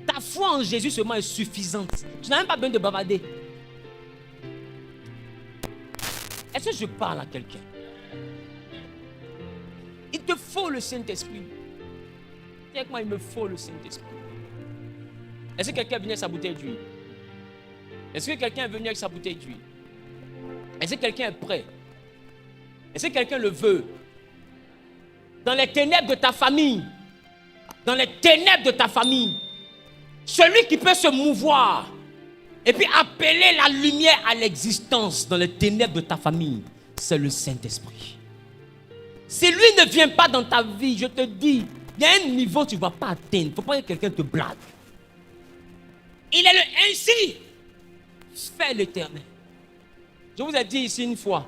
Ta foi en Jésus seulement est suffisante. Tu n'as même pas besoin de bavarder. Est-ce que je parle à quelqu'un? Il te faut le Saint-Esprit. Dis avec moi, il me faut le Saint-Esprit. Est-ce que quelqu'un est venu avec sa bouteille d'huile? Est-ce que quelqu'un est venu avec sa bouteille d'huile? Est-ce que quelqu'un est prêt? Est-ce que quelqu'un le veut? Dans les ténèbres de ta famille, dans les ténèbres de ta famille, Celui qui peut se mouvoir et puis appeler la lumière à l'existence dans les ténèbres de ta famille, c'est le Saint-Esprit. Si lui ne vient pas dans ta vie, je te dis, il y a un niveau que tu ne vas pas atteindre. Il ne faut pas que quelqu'un te blague. Il est le ainsi fait l'Éternel. Je vous ai dit ici une fois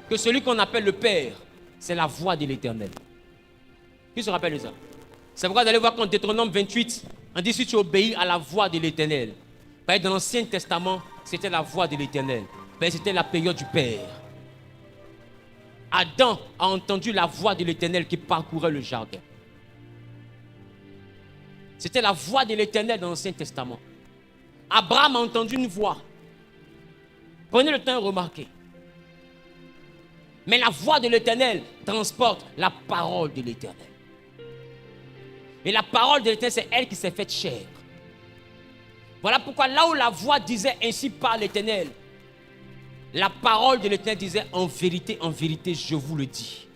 que celui qu'on appelle le Père, c'est la voix de l'Éternel. Qui se rappelle de ça? C'est pourquoi vous allez voir qu'en Deutéronome 28, on dit si tu obéis à la voix de l'Éternel. Dans l'Ancien Testament, c'était la voix de l'Éternel. C'était la période du Père. Adam a entendu la voix de l'Éternel qui parcourait le jardin. C'était la voix de l'Éternel dans l'Ancien Testament. Abraham a entendu une voix. Prenez le temps de remarquer. Mais la voix de l'Éternel transporte la parole de l'Éternel. Et la parole de l'Éternel, c'est elle qui s'est faite chair. Voilà pourquoi là où la voix disait ainsi par l'Éternel, la parole de l'Éternel disait en vérité, je vous le dis.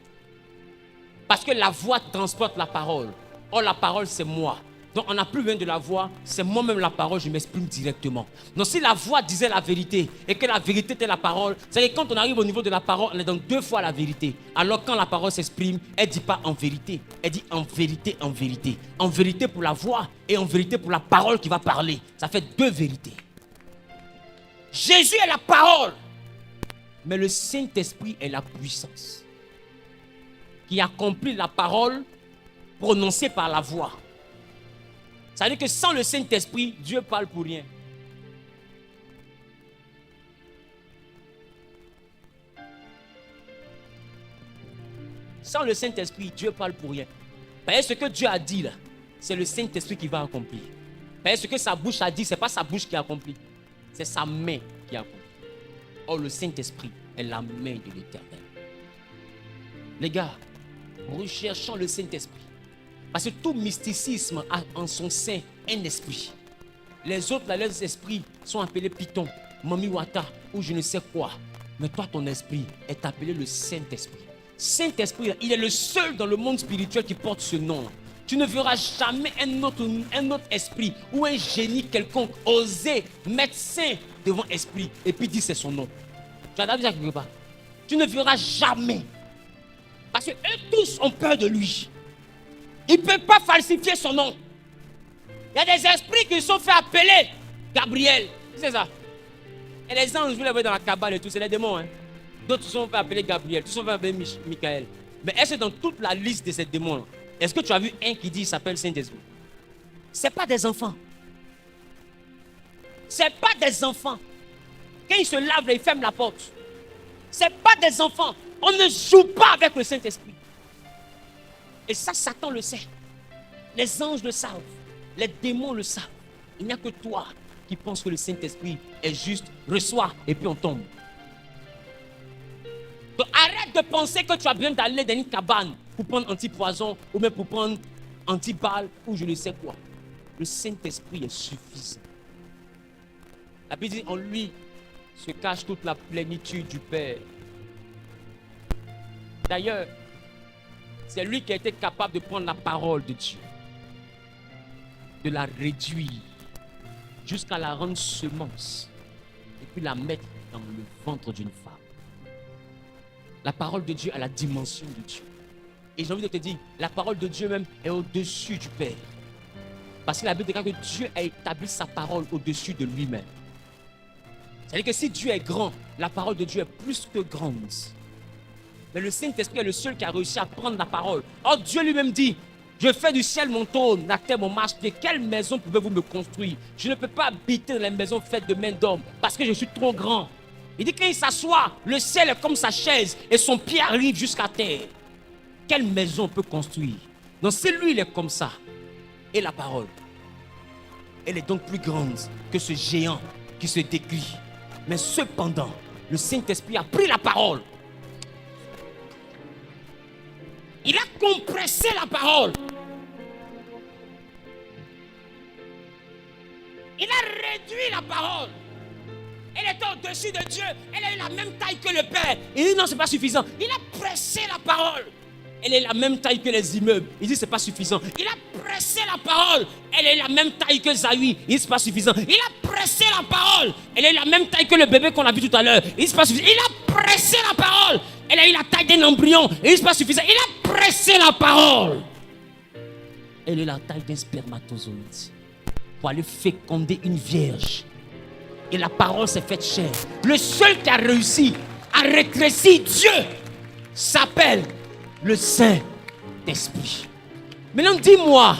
Parce que la voix transporte la parole. Or la parole c'est moi. Donc on n'a plus besoin de la voix, c'est moi-même la parole, je m'exprime directement. Donc si la voix disait la vérité et que la vérité était la parole, c'est que quand on arrive au niveau de la parole, on est dans deux fois la vérité. Alors quand la parole s'exprime, elle ne dit pas en vérité, elle dit en vérité, en vérité. En vérité pour la voix et en vérité pour la parole qui va parler. Ça fait deux vérités. Jésus est la parole, mais le Saint-Esprit est la puissance qui accomplit la parole prononcée par la voix. Ça veut dire que sans le Saint-Esprit, Dieu parle pour rien. Sans le Saint-Esprit, Dieu parle pour rien. Parce que ce que Dieu a dit là, c'est le Saint-Esprit qui va accomplir. Parce que ce que sa bouche a dit, ce n'est pas sa bouche qui accomplit. C'est sa main qui accomplit. Or, le Saint-Esprit est la main de l'Éternel. Les gars, recherchons le Saint-Esprit. Parce que tout mysticisme a en son sein un esprit. Les autres, là, leurs esprits sont appelés Python, Mamiwata ou je ne sais quoi. Mais toi, ton esprit est appelé le Saint-Esprit. Saint-Esprit, il est le seul dans le monde spirituel qui porte ce nom. Tu ne verras jamais un autre esprit ou un génie quelconque oser mettre saint devant esprit et puis dire c'est son nom. Tu as vu ça quelque part? Tu ne verras jamais. Parce que eux tous ont peur de lui. Ils ne peuvent pas falsifier son nom. Il y a des esprits qui sont fait appeler Gabriel. C'est ça. Et les anges, vous les voyez dans la cabale et tout, c'est les démons. Hein? D'autres sont fait appeler Gabriel, d'autres sont fait appeler Michael. Mais est-ce que dans toute la liste de ces démons, est-ce que tu as vu un qui dit qu'il s'appelle Saint-Esprit? Ce n'est pas des enfants. Ce n'est pas des enfants. Quand ils se lavent, ils ferment la porte. Ce n'est pas des enfants. On ne joue pas avec le Saint-Esprit. Et ça, Satan le sait. Les anges le savent. Les démons le savent. Il n'y a que toi qui penses que le Saint-Esprit est juste, reçois et puis on tombe. Donc arrête de penser que tu as besoin d'aller dans une cabane pour prendre anti-poison ou même pour prendre anti-balle ou je ne sais quoi. Le Saint-Esprit est suffisant. La Bible dit en lui se cache toute la plénitude du Père. D'ailleurs, c'est lui qui a été capable de prendre la parole de Dieu, de la réduire jusqu'à la rendre semence et puis la mettre dans le ventre d'une femme. La parole de Dieu a la dimension de Dieu. Et j'ai envie de te dire, la parole de Dieu même est au-dessus du Père. Parce que la Bible déclare que Dieu a établi sa parole au-dessus de lui-même. C'est-à-dire que si Dieu est grand, la parole de Dieu est plus que grande. Mais le Saint-Esprit est le seul qui a réussi à prendre la parole. Or, Dieu lui-même dit, je fais du ciel mon trône, la terre mon marche-pied. Quelle maison pouvez-vous me construire? Je ne peux pas habiter dans les maisons faites de main d'homme parce que je suis trop grand. Il dit qu'il s'assoit, le ciel est comme sa chaise et son pied arrive jusqu'à terre. Quelle maison on peut construire? Donc si lui il est comme ça, et la parole, elle est donc plus grande que ce géant qui se décrit. Mais cependant, le Saint-Esprit a pris la parole. Il a compressé la parole. Il a réduit la parole. Elle était au-dessus de Dieu. Elle a eu la même taille que le Père. Il dit non, ce n'est pas suffisant. Il a pressé la parole. elle est la même taille que les immeubles. Il dit, c'est pas suffisant. Il a pressé la parole, elle est la même taille que Zawi. Il dit, c'est pas suffisant. Il a pressé la parole, elle est la même taille que le bébé qu'on a vu tout à l'heure. Il dit, c'est pas suffisant. Il a pressé la parole, elle a eu la taille d'un embryon. Il dit, c'est pas suffisant. Il a pressé la parole, elle est la taille d'un spermatozoïde pour aller féconder une vierge. Et la parole s'est faite chair. Le seul qui a réussi à rétrécir Dieu s'appelle le Saint-Esprit. Maintenant, dis-moi,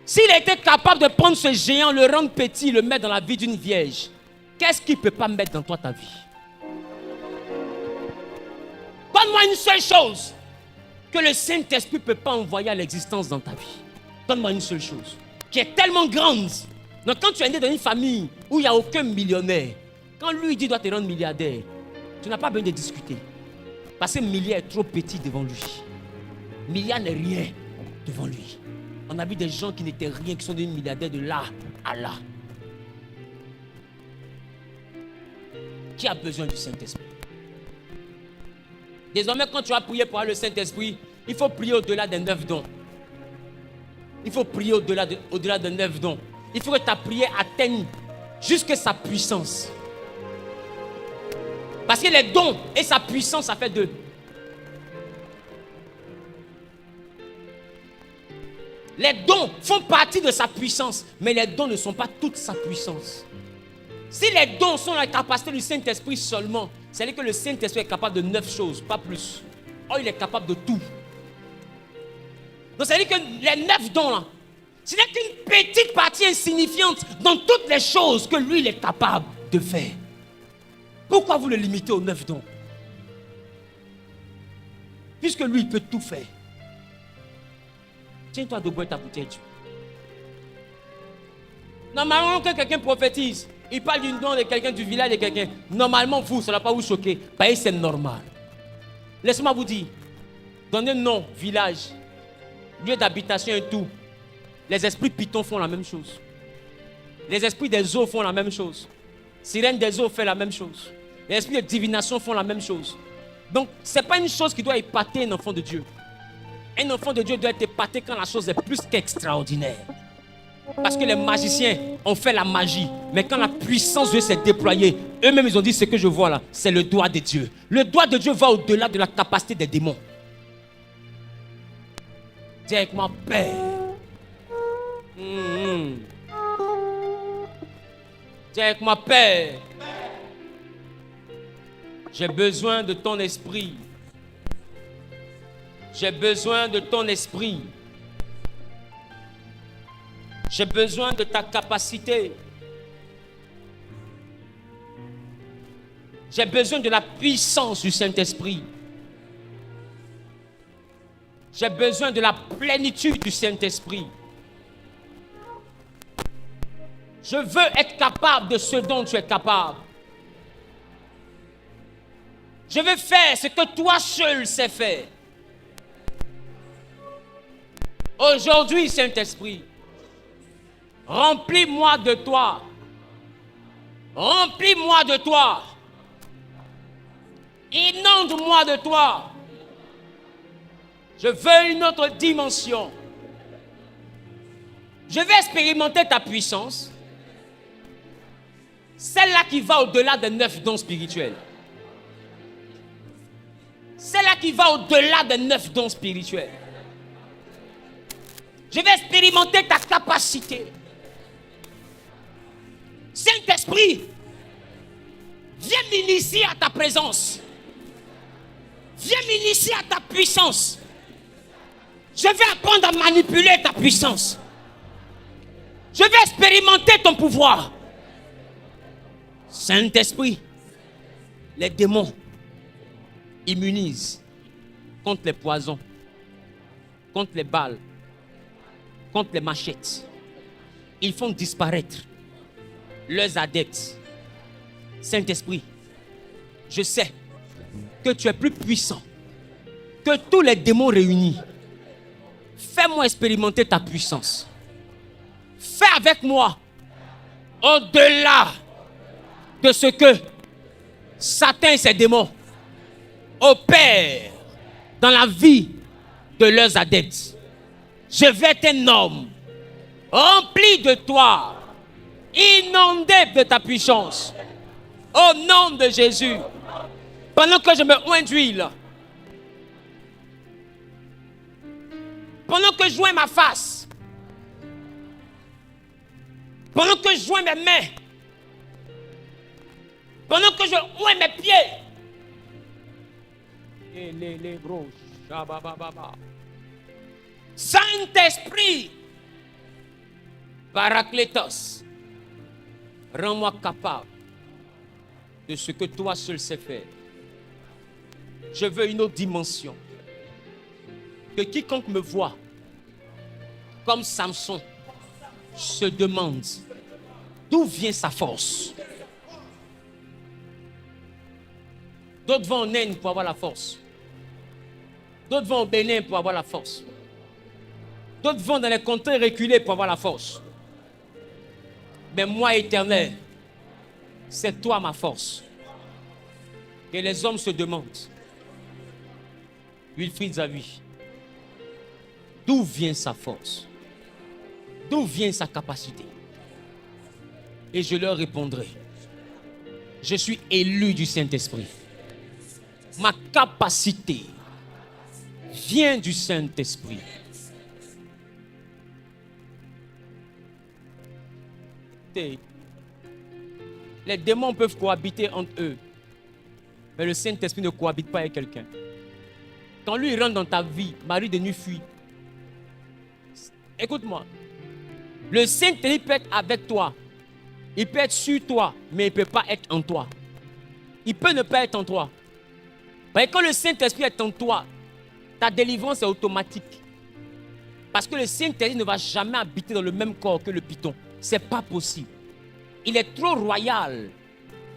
s'il était capable de prendre ce géant, le rendre petit, le mettre dans la vie d'une vierge, qu'est-ce qu'il ne peut pas mettre dans toi, ta vie? Donne-moi une seule chose que le Saint-Esprit ne peut pas envoyer à l'existence dans ta vie. Donne-moi une seule chose qui est tellement grande. Donc, quand tu es né dans une famille où il n'y a aucun millionnaire, quand lui dit doit te rendre milliardaire, tu n'as pas besoin de discuter. Parce que milliard est trop petit devant lui. Milliard n'est rien devant lui. On a vu des gens qui n'étaient rien, qui sont devenus milliardaires de là à là. Qui a besoin du Saint-Esprit? Désormais, quand tu vas prier pour avoir le Saint-Esprit, il faut prier au-delà des 9 dons. Il faut prier au-delà des 9 dons. Il faut que ta prière atteigne jusqu'à sa puissance. Parce que les dons et sa puissance, ça fait deux. Les dons font partie de sa puissance, mais les dons ne sont pas toute sa puissance. Si les dons sont la capacité du Saint-Esprit seulement, c'est-à-dire que le Saint-Esprit est capable de 9 choses, pas plus. Oh, il est capable de tout. Donc, c'est-à-dire que les 9 dons là, ce n'est qu'une petite partie insignifiante dans toutes les choses que lui, il est capable de faire. Pourquoi vous le limitez aux 9 dons? Puisque lui, il peut tout faire. Tiens-toi debout et ta bouteille Dieu. Normalement, quand quelqu'un prophétise, il parle d'une don de quelqu'un, du village de quelqu'un. Normalement, vous, ça ne va pas vous choquer. Parce que c'est normal. Laissez-moi vous dire, donnez nom, village, lieu d'habitation et tout. Les esprits pitons font la même chose. Les esprits des eaux font la même chose. Sirène des eaux fait la même chose. Les esprits de divination font la même chose. Donc, ce n'est pas une chose qui doit épater un enfant de Dieu. Un enfant de Dieu doit être épaté quand la chose est plus qu'extraordinaire. Parce que les magiciens ont fait la magie. Mais quand la puissance de Dieu s'est déployée, eux-mêmes ils ont dit, ce que je vois là, c'est le doigt de Dieu. Le doigt de Dieu va au-delà de la capacité des démons. Dis avec moi, Père. Dis avec moi, Père. J'ai besoin de ton esprit. J'ai besoin de ton esprit. J'ai besoin de ta capacité. J'ai besoin de la puissance du Saint-Esprit. J'ai besoin de la plénitude du Saint-Esprit. Je veux être capable de ce dont tu es capable. Je veux faire ce que toi seul sais faire. Aujourd'hui, Saint-Esprit, remplis-moi de toi. Remplis-moi de toi. Inonde-moi de toi. Je veux une autre dimension. Je vais expérimenter ta puissance. Celle-là qui va au-delà des 9 dons spirituels. Celle-là qui va au-delà des 9 dons spirituels. Je vais expérimenter ta capacité. Saint-Esprit, viens m'initier à ta présence. Viens m'initier à ta puissance. Je vais apprendre à manipuler ta puissance. Je vais expérimenter ton pouvoir. Saint-Esprit, les démons immunisent contre les poisons, contre les balles, contre les machettes. Ils font disparaître leurs adeptes. Saint-Esprit, je sais que tu es plus puissant que tous les démons réunis. Fais-moi expérimenter ta puissance. Fais avec moi au-delà de ce que Satan et ses démons opèrent dans la vie de leurs adeptes. Je vais être un homme rempli de toi, inondé de ta puissance. Au nom de Jésus, pendant que je me oins d'huile, pendant que je joins ma face, pendant que je joins mes mains, pendant que je oins mes pieds, Saint-Esprit, Paraclétos, rends-moi capable de ce que toi seul sais faire. Je veux une autre dimension. Que quiconque me voit, comme Samson, se demande d'où vient sa force. D'autres vont en Inde pour avoir la force. D'autres vont au Bénin pour avoir la force. D'autres vont dans les contrées reculées pour avoir la force. Mais moi, Éternel, c'est toi ma force. Et les hommes se demandent, Wilfried Zawi, d'où vient sa force? D'où vient sa capacité? Et je leur répondrai, je suis élu du Saint-Esprit. Ma capacité vient du Saint-Esprit. Les démons peuvent cohabiter entre eux, mais le Saint-Esprit ne cohabite pas avec quelqu'un. Quand lui rentre dans ta vie, mari de nuit fuit. Écoute-moi, le Saint-Esprit peut être avec toi, il peut être sur toi, mais il ne peut pas être en toi. Il peut ne pas être en toi. Parce que quand le Saint-Esprit est en toi, ta délivrance est automatique. Parce que le Saint-Esprit ne va jamais habiter dans le même corps que le python. Ce n'est pas possible. Il est trop royal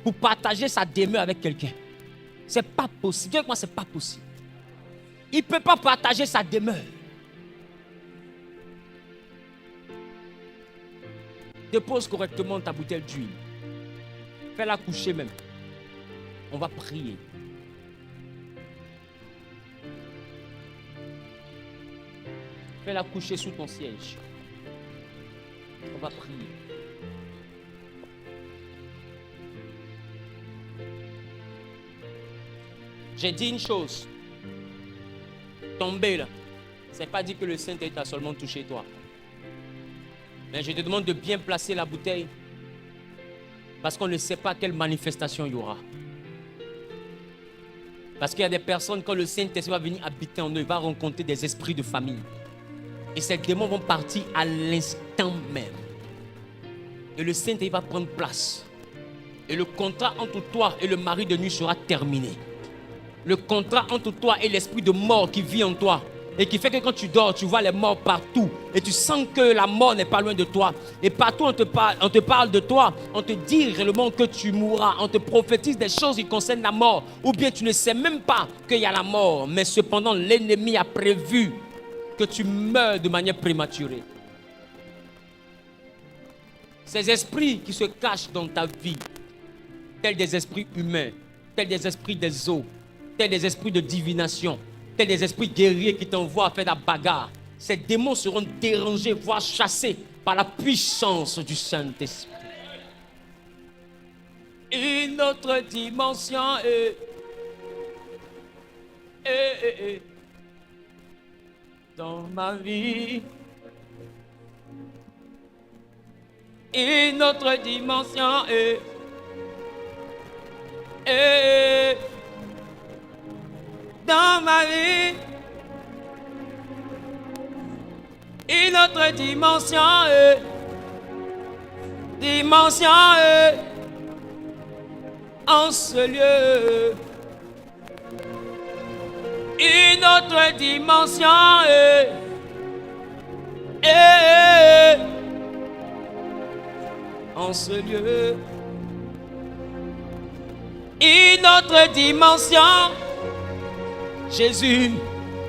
pour partager sa demeure avec quelqu'un. Ce n'est pas possible. Dis-moi, ce n'est pas possible. Il ne peut pas partager sa demeure. Dépose correctement ta bouteille d'huile. Fais-la coucher même. On va prier. Fais-la coucher sous ton siège. On va prier. J'ai dit une chose. Tomber là, c'est pas dit que le Saint-Esprit a seulement touché toi. Mais je te demande de bien placer la bouteille. Parce qu'on ne sait pas quelle manifestation il y aura. Parce qu'il y a des personnes, quand le Saint-Esprit va venir habiter en eux, il va rencontrer des esprits de famille. Et ces démons vont partir à l'instant même. Et le Saint-Esprit va prendre place. Et le contrat entre toi et le mari de nuit sera terminé. Le contrat entre toi et l'esprit de mort qui vit en toi. Et qui fait que quand tu dors, tu vois les morts partout. Et tu sens que la mort n'est pas loin de toi. Et partout on te parle de toi. On te dit réellement que tu mourras. On te prophétise des choses qui concernent la mort. Ou bien tu ne sais même pas qu'il y a la mort. Mais cependant, l'ennemi a prévu que tu meurs de manière prématurée. Ces esprits qui se cachent dans ta vie, tels des esprits humains, tels des esprits des eaux, tels des esprits de divination, tels des esprits guerriers qui t'envoient à faire la bagarre, ces démons seront dérangés, voire chassés par la puissance du Saint-Esprit. Une autre dimension dans ma vie. Une autre dimension dans ma vie. Une autre dimension en ce lieu. Une autre dimension en ce lieu. Une autre dimension, Jésus,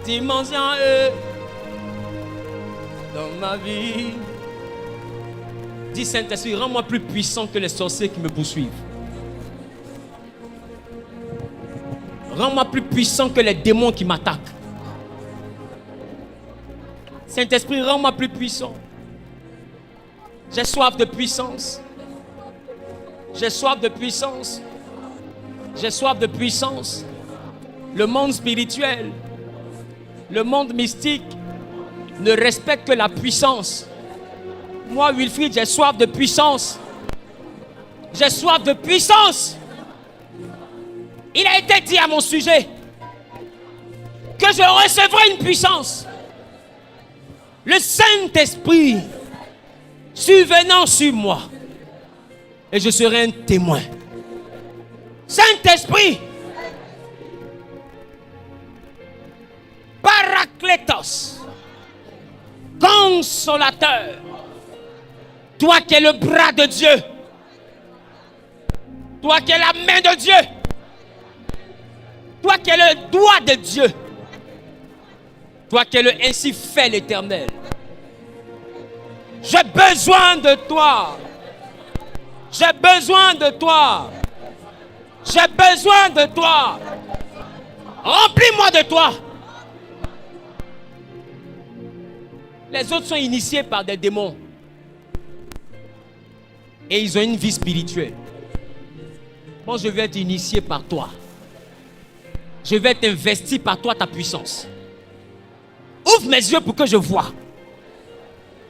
dimension dans ma vie. Dis Saint-Esprit, rends-moi plus puissant que les sorciers qui me poursuivent. Rends-moi plus puissant que les démons qui m'attaquent. Saint-Esprit, rends-moi plus puissant. J'ai soif de puissance. J'ai soif de puissance. J'ai soif de puissance. Le monde spirituel, le monde mystique ne respecte que la puissance. Moi, Wilfried, j'ai soif de puissance. J'ai soif de puissance. Il a été dit à mon sujet que je recevrai une puissance. Le Saint-Esprit survenant sur moi. Et je serai un témoin. Saint-Esprit, Paraclétos, consolateur, toi qui es le bras de Dieu, toi qui es la main de Dieu, toi qui es le doigt de Dieu, toi qui es le ainsi fait l'Éternel. J'ai besoin de toi. J'ai besoin de toi. J'ai besoin de toi. Remplis-moi de toi. Les autres sont initiés par des démons. Et ils ont une vie spirituelle. Moi, je vais être initié par toi. Je vais être investi par toi, ta puissance. Ouvre mes yeux pour que je vois.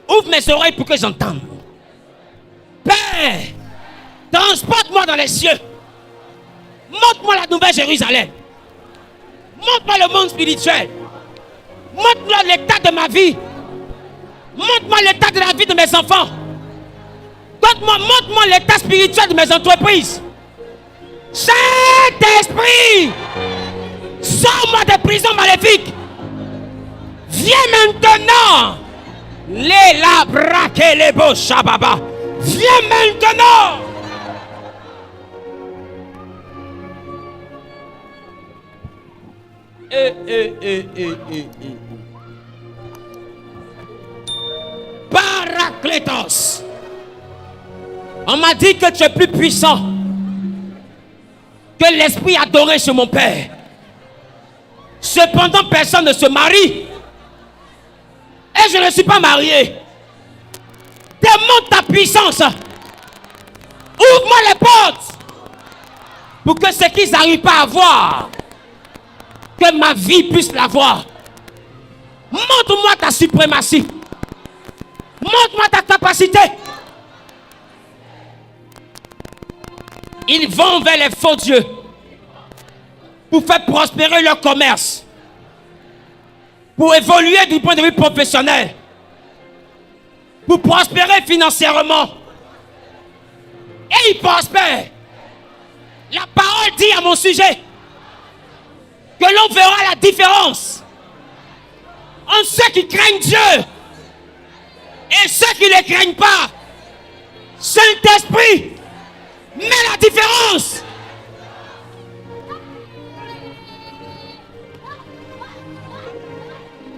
Ouvre mes oreilles pour que j'entende. Père, transporte-moi dans les cieux. Montre-moi la nouvelle Jérusalem. Montre-moi le monde spirituel. Montre-moi l'état de ma vie. Montre-moi l'état de la vie de mes enfants. Montre-moi l'état spirituel de mes entreprises. Saint-Esprit, sors-moi des prisons maléfiques. Viens maintenant. Les labra que les beaux shababa. Viens maintenant. Paraclétos. On m'a dit que tu es plus puissant que l'esprit adoré chez mon père. Cependant, personne ne se marie. Et je ne suis pas marié. Démontre ta puissance. Ouvre-moi les portes. Pour que ce qu'ils n'arrivent pas à voir, que ma vie puisse l'avoir. Montre-moi ta suprématie. Montre-moi ta capacité. Ils vont vers les faux dieux pour faire prospérer leur commerce, pour évoluer du point de vue professionnel, pour prospérer financièrement. Et ils prospèrent. La parole dit à mon sujet que l'on verra la différence entre ceux qui craignent Dieu et ceux qui ne le craignent pas. Saint-Esprit, mets la différence.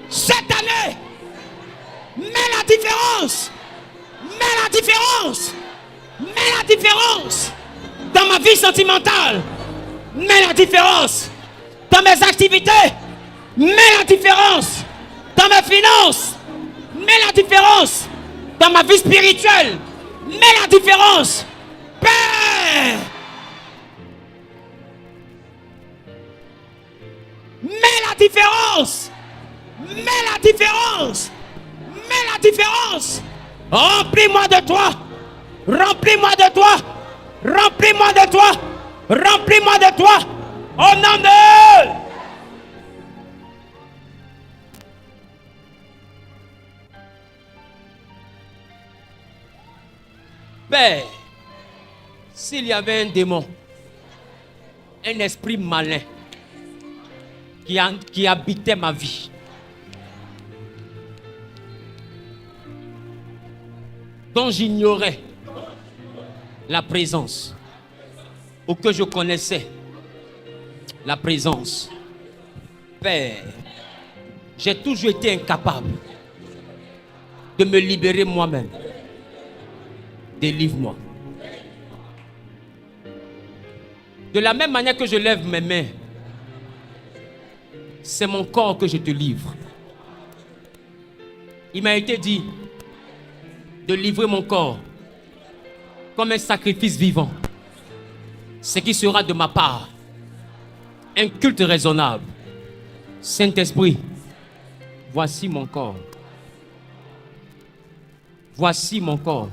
Cette année, mets la différence. Mets la différence. Mets la différence. Dans ma vie sentimentale, mets la différence. Dans mes activités, mets la différence. Dans mes finances, mets la différence. Dans ma vie spirituelle, mets la différence. Père, mets la différence. Mets la différence. Mets la différence. Remplis-moi de toi. Remplis-moi de toi. Remplis-moi de toi. Remplis-moi de toi. Au nom de... Père, s'il y avait un démon, un esprit malin qui habitait ma vie, dont j'ignorais la présence, ou que je connaissais la présence, Père, j'ai toujours été incapable de me libérer moi-même. Délivre-moi. De la même manière que je lève mes mains, c'est mon corps que je te livre. Il m'a été dit de livrer mon corps comme un sacrifice vivant, ce qui sera de ma part un culte raisonnable. Saint-Esprit, voici mon corps. Voici mon corps.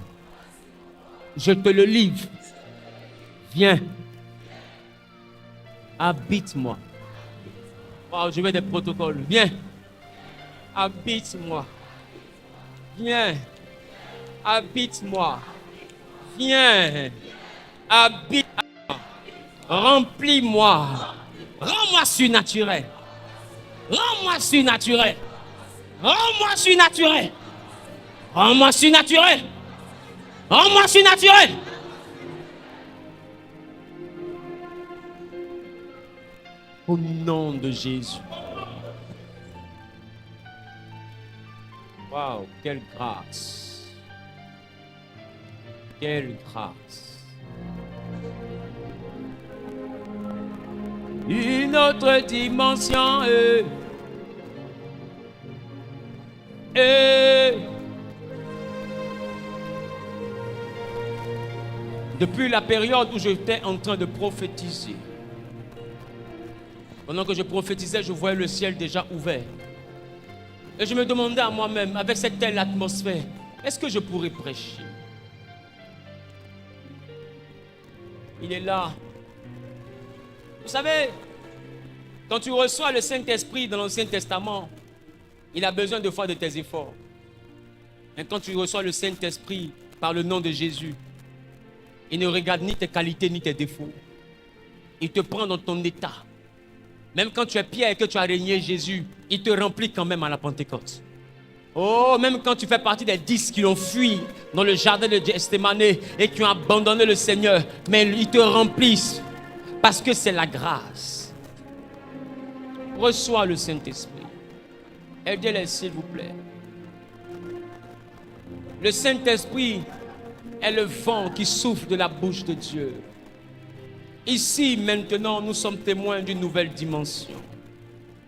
Je te le livre. Viens. Habite-moi. Wow, je mets des protocoles. Viens. Habite-moi. Viens. Habite-moi. Viens. Habite-moi. Remplis-moi. Rends-moi surnaturel. Rends-moi surnaturel. Rends-moi surnaturel. Rends-moi surnaturel. Rends-moi surnaturel. Au nom de Jésus. Waouh, quelle grâce. Quelle grâce. Une autre dimension. Depuis la période où j'étais en train de prophétiser, pendant que je prophétisais, je voyais le ciel déjà ouvert. Et je me demandais à moi-même, avec cette telle atmosphère, est-ce que je pourrais prêcher? Il est là. Vous savez, quand tu reçois le Saint-Esprit dans l'Ancien Testament, il a besoin de fois de tes efforts. Et quand tu reçois le Saint-Esprit par le nom de Jésus, il ne regarde ni tes qualités ni tes défauts. Il te prend dans ton état. Même quand tu es Pierre et que tu as régné Jésus, il te remplit quand même à la Pentecôte. Oh, même quand tu fais partie des 10 qui ont fui dans le jardin de Gethsémane et qui ont abandonné le Seigneur, mais ils te remplissent parce que c'est la grâce. Reçois le Saint-Esprit. Aidez-les s'il vous plaît. Le Saint-Esprit est le vent qui souffle de la bouche de Dieu. Ici, maintenant, nous sommes témoins d'une nouvelle dimension.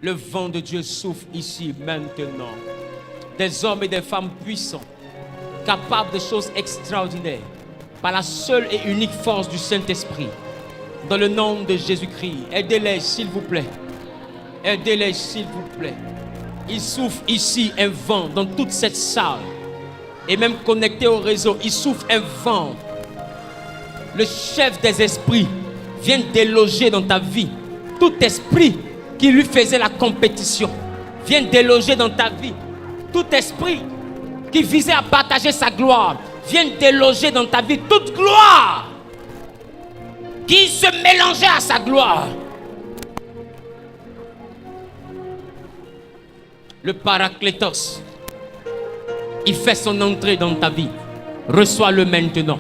Le vent de Dieu souffle ici, maintenant. Des hommes et des femmes puissants, capables de choses extraordinaires, par la seule et unique force du Saint-Esprit. Dans le nom de Jésus-Christ, aidez-les, s'il vous plaît. Aidez-les, s'il vous plaît. Il souffle ici un vent dans toute cette salle. Et même connecté au réseau, il souffle un vent. Le chef des esprits vient déloger dans ta vie. Tout esprit qui lui faisait la compétition vient déloger dans ta vie. Tout esprit qui visait à partager sa gloire vient déloger dans ta vie. Toute gloire qui se mélangeait à sa gloire. Le Paraclétos, il fait son entrée dans ta vie. Reçois-le maintenant.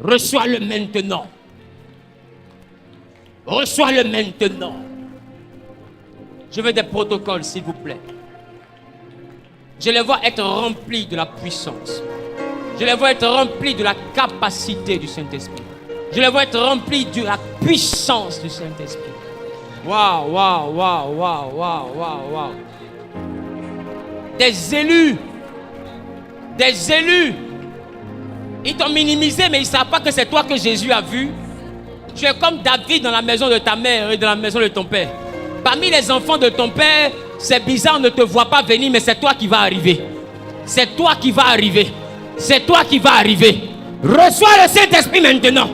Reçois-le maintenant. Reçois-le maintenant. Je veux des protocoles, s'il vous plaît. Je les vois être remplis de la puissance. Je les vois être remplis de la capacité du Saint-Esprit. Je les vois être remplis de la puissance du Saint-Esprit. Waouh, waouh, waouh, waouh, waouh, waouh, waouh. Des élus. Des élus. Ils t'ont minimisé, mais ils ne savent pas que c'est toi que Jésus a vu. Tu es comme David dans la maison de ta mère et dans la maison de ton père. Parmi les enfants de ton père, c'est bizarre, on ne te voit pas venir, mais c'est toi qui vas arriver. C'est toi qui vas arriver. C'est toi qui vas arriver. Reçois le Saint-Esprit maintenant.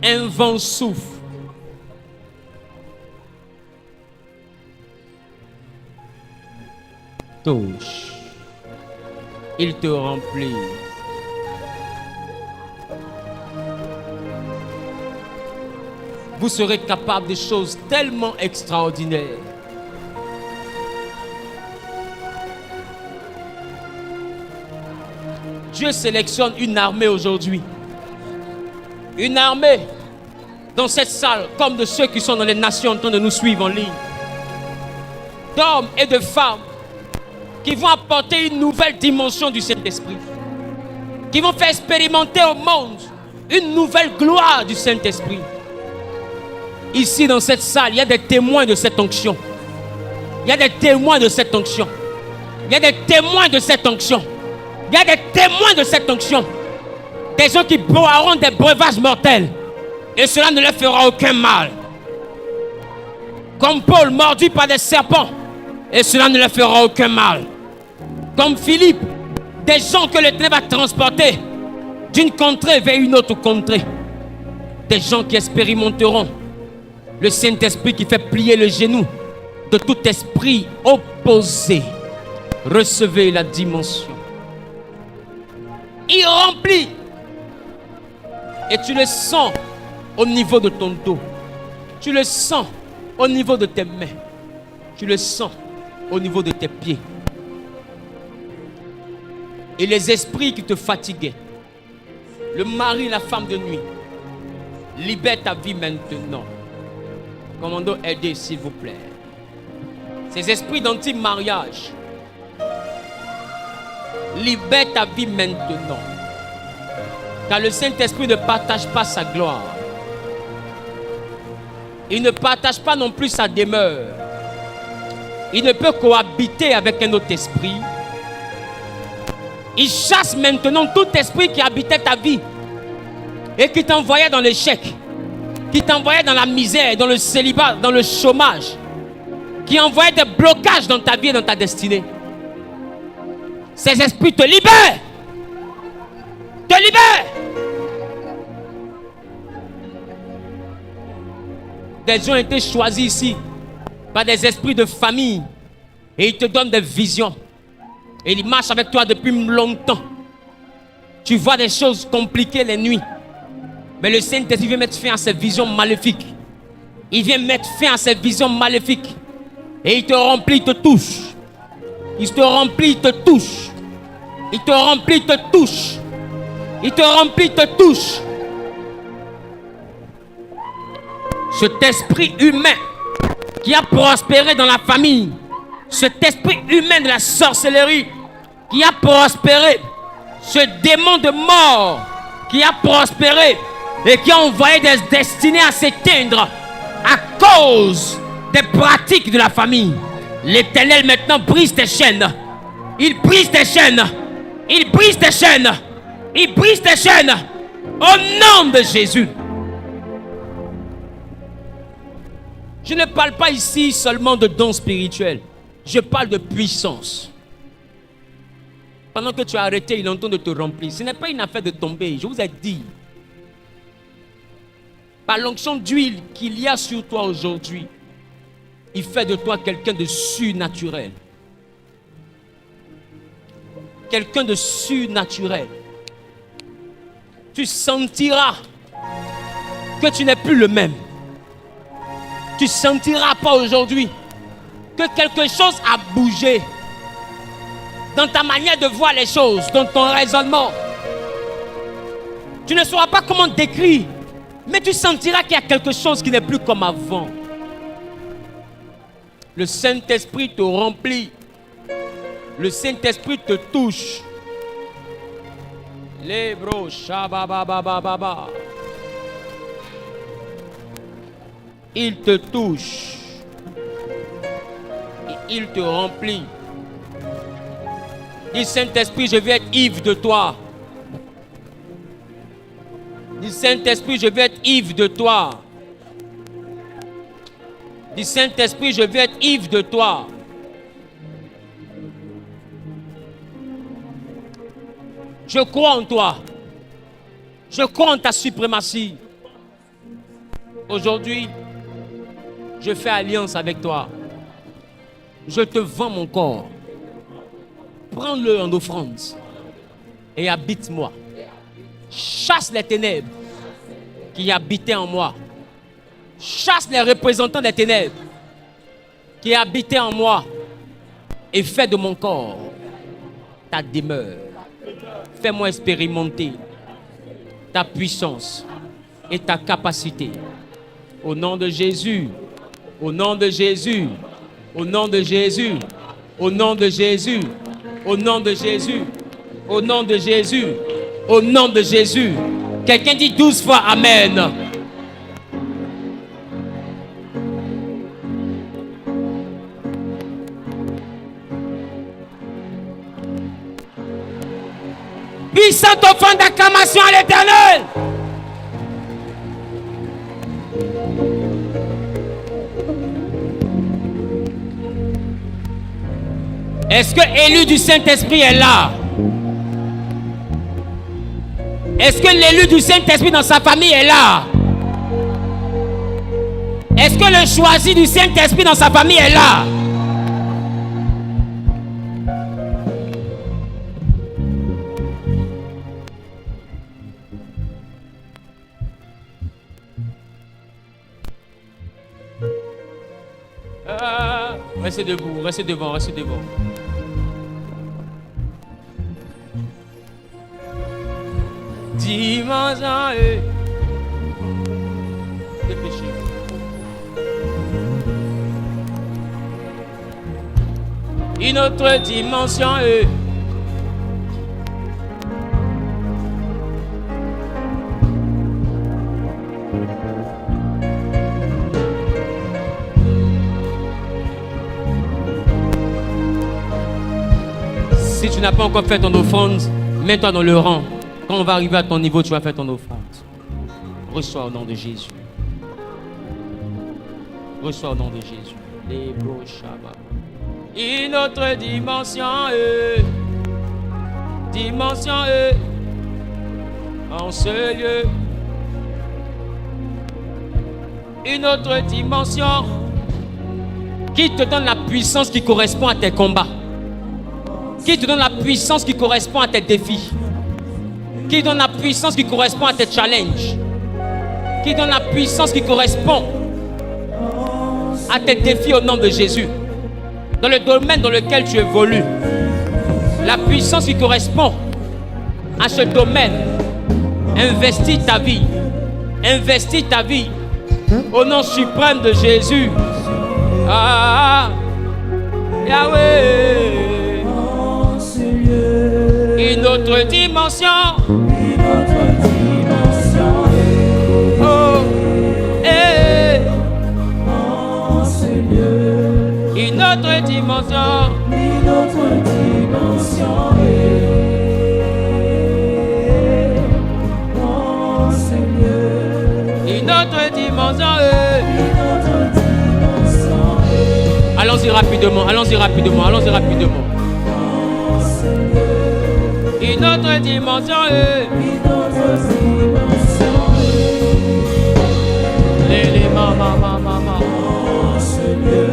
Un vent souffle. Touche. Il te remplit. Vous serez capable de choses tellement extraordinaires. Dieu sélectionne une armée aujourd'hui. Une armée dans cette salle, comme de ceux qui sont dans les nations en train de nous suivre en ligne. D'hommes et de femmes qui vont apporter une nouvelle dimension du Saint-Esprit, qui vont faire expérimenter au monde une nouvelle gloire du Saint-Esprit. Ici, dans cette salle, il y a des témoins de cette onction. Il y a des témoins de cette onction. Il y a des témoins de cette onction. Il y a des témoins de cette onction. Des gens qui boiront des breuvages mortels. Et cela ne leur fera aucun mal. Comme Paul, mordu par des serpents. Et cela ne leur fera aucun mal. Comme Philippe, des gens que le ténèbre va transporter d'une contrée vers une autre contrée. Des gens qui expérimenteront le Saint-Esprit qui fait plier le genou de tout esprit opposé. Recevez la dimension. Il remplit. Et tu le sens au niveau de ton dos. Tu le sens au niveau de tes mains. Tu le sens au niveau de tes pieds. Et les esprits qui te fatiguaient, le mari, la femme de nuit, libère ta vie maintenant. Commando, aidez s'il vous plaît. Ces esprits d'anti-mariage, libère ta vie maintenant. Car le Saint-Esprit ne partage pas sa gloire. Il ne partage pas non plus sa demeure. Il ne peut cohabiter avec un autre esprit. Il chasse maintenant tout esprit qui habitait ta vie et qui t'envoyait dans l'échec, qui t'envoyait dans la misère, dans le célibat, dans le chômage, qui envoyait des blocages dans ta vie et dans ta destinée. Ces esprits te libèrent. Te libèrent. Des gens ont été choisis ici par des esprits de famille et ils te donnent des visions. Et ils marchent avec toi depuis longtemps. Tu vois des choses compliquées les nuits. Mais le Saint-Esprit vient mettre fin à ces visions maléfiques. Il vient mettre fin à ces visions maléfiques. Et il te remplit, il te touche. Il te remplit, il te touche. Il te remplit, il te touche. Il te remplit, il te touche. Cet esprit humain qui a prospéré dans la famille, cet esprit humain de la sorcellerie qui a prospéré, ce démon de mort qui a prospéré et qui a envoyé des destinées à s'éteindre à cause des pratiques de la famille. L'Éternel maintenant brise tes chaînes. Il brise tes chaînes. Il brise tes chaînes. Il brise tes chaînes. Au nom de Jésus. Je ne parle pas ici seulement de dons spirituels. Je parle de puissance. Pendant que tu as arrêté, il est en train de te remplir. Ce n'est pas une affaire de tomber. Je vous ai dit. Par l'onction d'huile qu'il y a sur toi aujourd'hui, il fait de toi quelqu'un de surnaturel. Quelqu'un de surnaturel. Tu sentiras que tu n'es plus le même. Tu ne sentiras pas aujourd'hui que quelque chose a bougé dans ta manière de voir les choses, dans ton raisonnement. Tu ne sauras pas comment décrire, mais tu sentiras qu'il y a quelque chose qui n'est plus comme avant. Le Saint-Esprit te remplit. Le Saint-Esprit te touche. Lebro shabababababa. Il te touche. Et il te remplit. Dis Saint-Esprit, je vais être ivre de toi. Dis Saint-Esprit, je vais être ivre de toi. Dis Saint-Esprit, je vais être ivre de toi. Je crois en toi. Je crois en ta suprématie. Aujourd'hui, je fais alliance avec toi. Je te vends mon corps. Prends-le en offrande et habite-moi. Chasse les ténèbres qui habitaient en moi. Chasse les représentants des ténèbres qui habitaient en moi et fais de mon corps ta demeure. Fais-moi expérimenter ta puissance et ta capacité. Au nom de Jésus, au nom de Jésus, au nom de Jésus, Au nom de Jésus. Au nom de Jésus. Au nom de Jésus. Au nom de Jésus. Quelqu'un dit 12 fois Amen. Puissante offrande d'acclamation à l'Éternel. Est-ce que l'élu du Saint-Esprit est là? Est-ce que l'élu du Saint-Esprit dans sa famille est là? Est-ce que le choisi du Saint-Esprit dans sa famille est là? Restez debout, restez devant, restez devant. Dimanche, dépêchez-vous. Une autre dimension, Si tu n'as pas encore fait ton offrande, mets-toi dans le rang. Quand on va arriver à ton niveau, tu vas faire ton offrande. Reçois au nom de Jésus. Reçois au nom de Jésus. Une autre dimension, dimension, en ce lieu. Une autre dimension qui te donne la puissance qui correspond à tes combats. Qui te donne la puissance qui correspond à tes défis. Qui donne la puissance qui correspond à tes challenges. Qui donne la puissance qui correspond à tes défis au nom de Jésus. Dans le domaine dans lequel tu évolues. La puissance qui correspond à ce domaine. Investis ta vie. Investis ta vie. Au nom suprême de Jésus. Yahweh. Une autre dimension. Une autre dimension. Oh, oh Seigneur. Une autre dimension. Une autre dimension. Oh Seigneur. Une autre dimension. Une autre dimension. Allons-y rapidement, allons-y rapidement, allons-y rapidement. Une autre dimension, une autre dimension, les mama, oh Seigneur.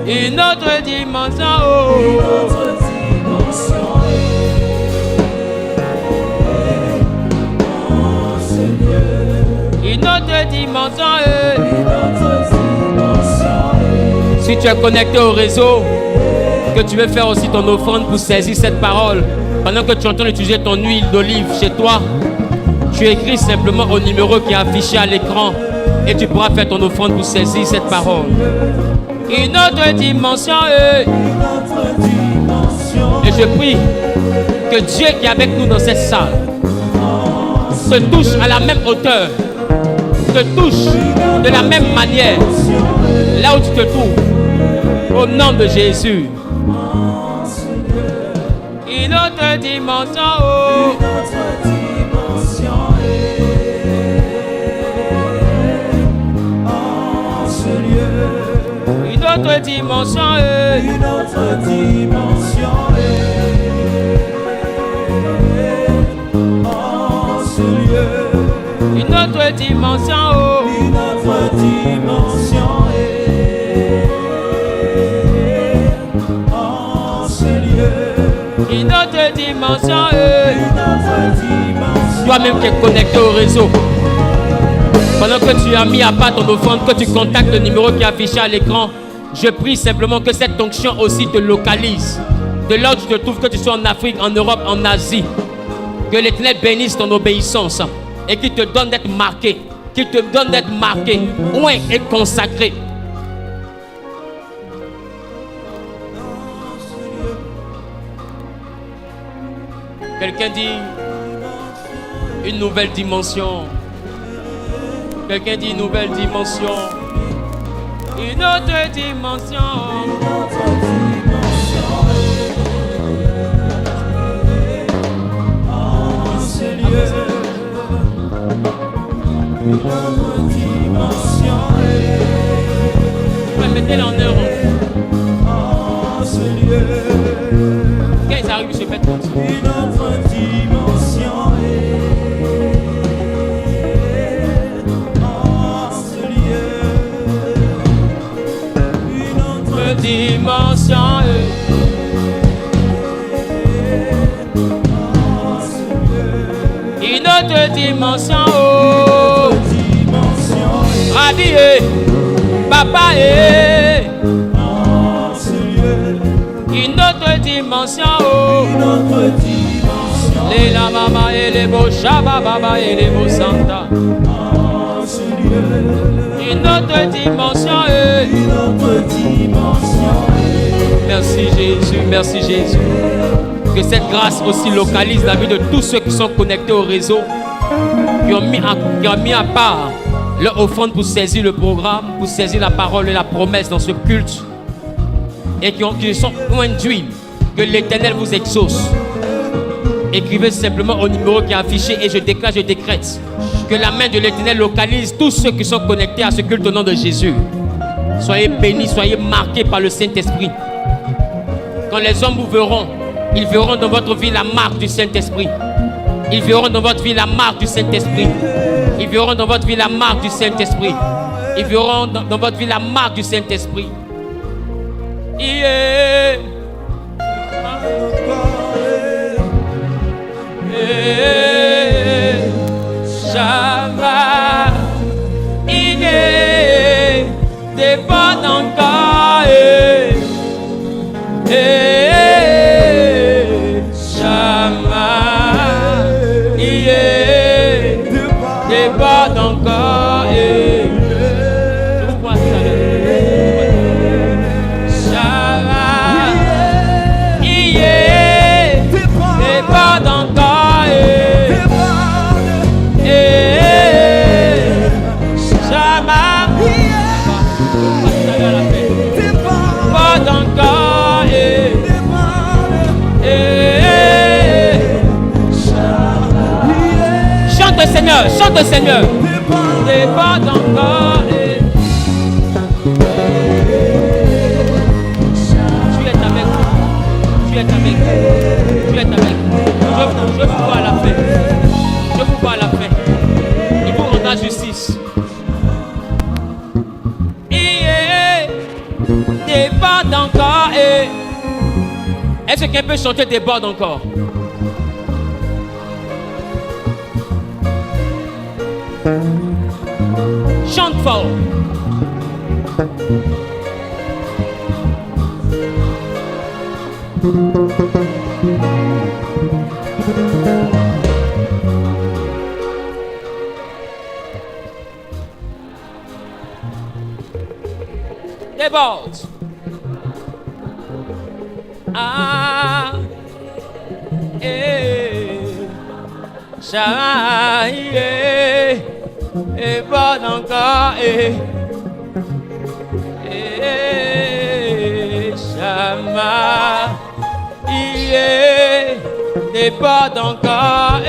Une autre dimension, une autre dimension, oh Seigneur. Une autre dimension, une autre dimension. Si tu es connecté au réseau, que tu veux faire aussi ton offrande pour saisir cette parole. Pendant que tu entends utiliser ton huile d'olive chez toi, tu écris simplement au numéro qui est affiché à l'écran et tu pourras faire ton offrande pour saisir cette parole. Une autre dimension, et je prie que Dieu qui est avec nous dans cette salle se touche à la même hauteur, te touche de la même manière, là où tu te trouves, au nom de Jésus. Une autre dimension, oh. Une autre dimension, en ce lieu. Une autre dimension, une autre dimension, en ce lieu. Une autre dimension, oh. Une autre dimension, en ce lieu. Une autre dimension, une autre dimension. Toi-même qui es connecté au réseau, pendant que tu as mis à part ton offrande, que tu contactes le numéro qui est affiché à l'écran, je prie simplement que cette onction aussi te localise. De là où tu te trouves, que tu sois en Afrique, en Europe, en Asie, que l'Éternel bénisse ton obéissance et qu'il te donne d'être marqué, qu'il te donne d'être marqué, oint et consacré. Quelqu'un dit une nouvelle dimension. Quelqu'un dit une nouvelle dimension. Une autre dimension. Mettez-le en heure. Quand ils arrivent, ils se mettent comme ça. Une autre dimension en ce lieu. Une autre dimension en ce lieu. Une autre dimension. Oh. Rabbi, papa, En ce lieu. une autre dimension. Oh. Une autre dimension Les la mama et les beaux shaba baba et les beaux santa. en ce lieu. Une autre dimension. Une autre dimension. Merci Jésus, merci Jésus. Que cette grâce aussi localise la vie de tous ceux qui sont connectés au réseau, qui ont mis à part leur offrande pour saisir le programme, pour saisir la parole et la promesse dans ce culte, et qui sont induits que l'Éternel vous exauce. Écrivez simplement au numéro qui est affiché et je déclare, je décrète que la main de l'Éternel localise tous ceux qui sont connectés à ce culte au nom de Jésus. Soyez bénis, soyez marqués par le Saint-Esprit. Quand les hommes vous verront, ils verront dans votre vie la marque du Saint-Esprit. Ils verront dans votre vie la marque du Saint-Esprit. Ils verront dans votre vie la marque du Saint-Esprit. Ils verront dans votre vie la marque du Saint-Esprit. Yeah. Yeah. Shama. Yeah. Des bonnes encore. Shama. Yeah. Des bonnes encore. Seigneur, chante Seigneur. Déborde encore. Tu es avec nous. Tu es avec nous. Tu es avec nous. Je vous vois à la fin. Je vous vois à la fin. Il vous rendra justice. Déborde encore. Est-ce qu'un peut chanter déborde encore? Chante fort. Déborde. Ah, Shamaïe, et bon encore, Shamaïe, et bon encore,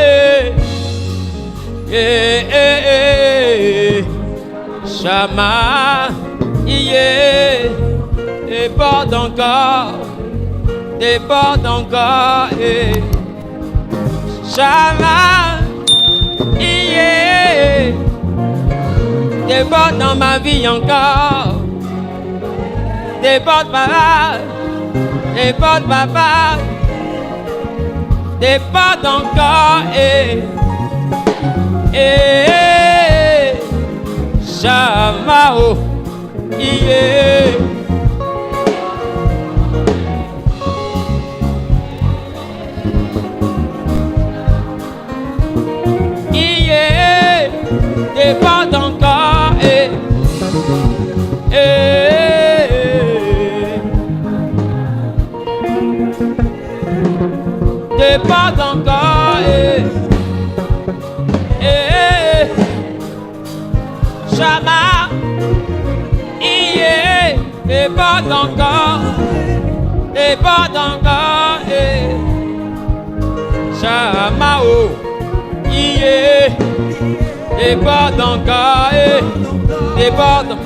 Shamaïe, et bon encore. Déborde encore, Shama, déborde dans ma vie encore, déborde papa, déborde papa, déborde encore, Shama, oh, déborde encore, déborde encore. Shama, déborde encore. Déborde encore. Shama, oh, déborde encore. Déborde.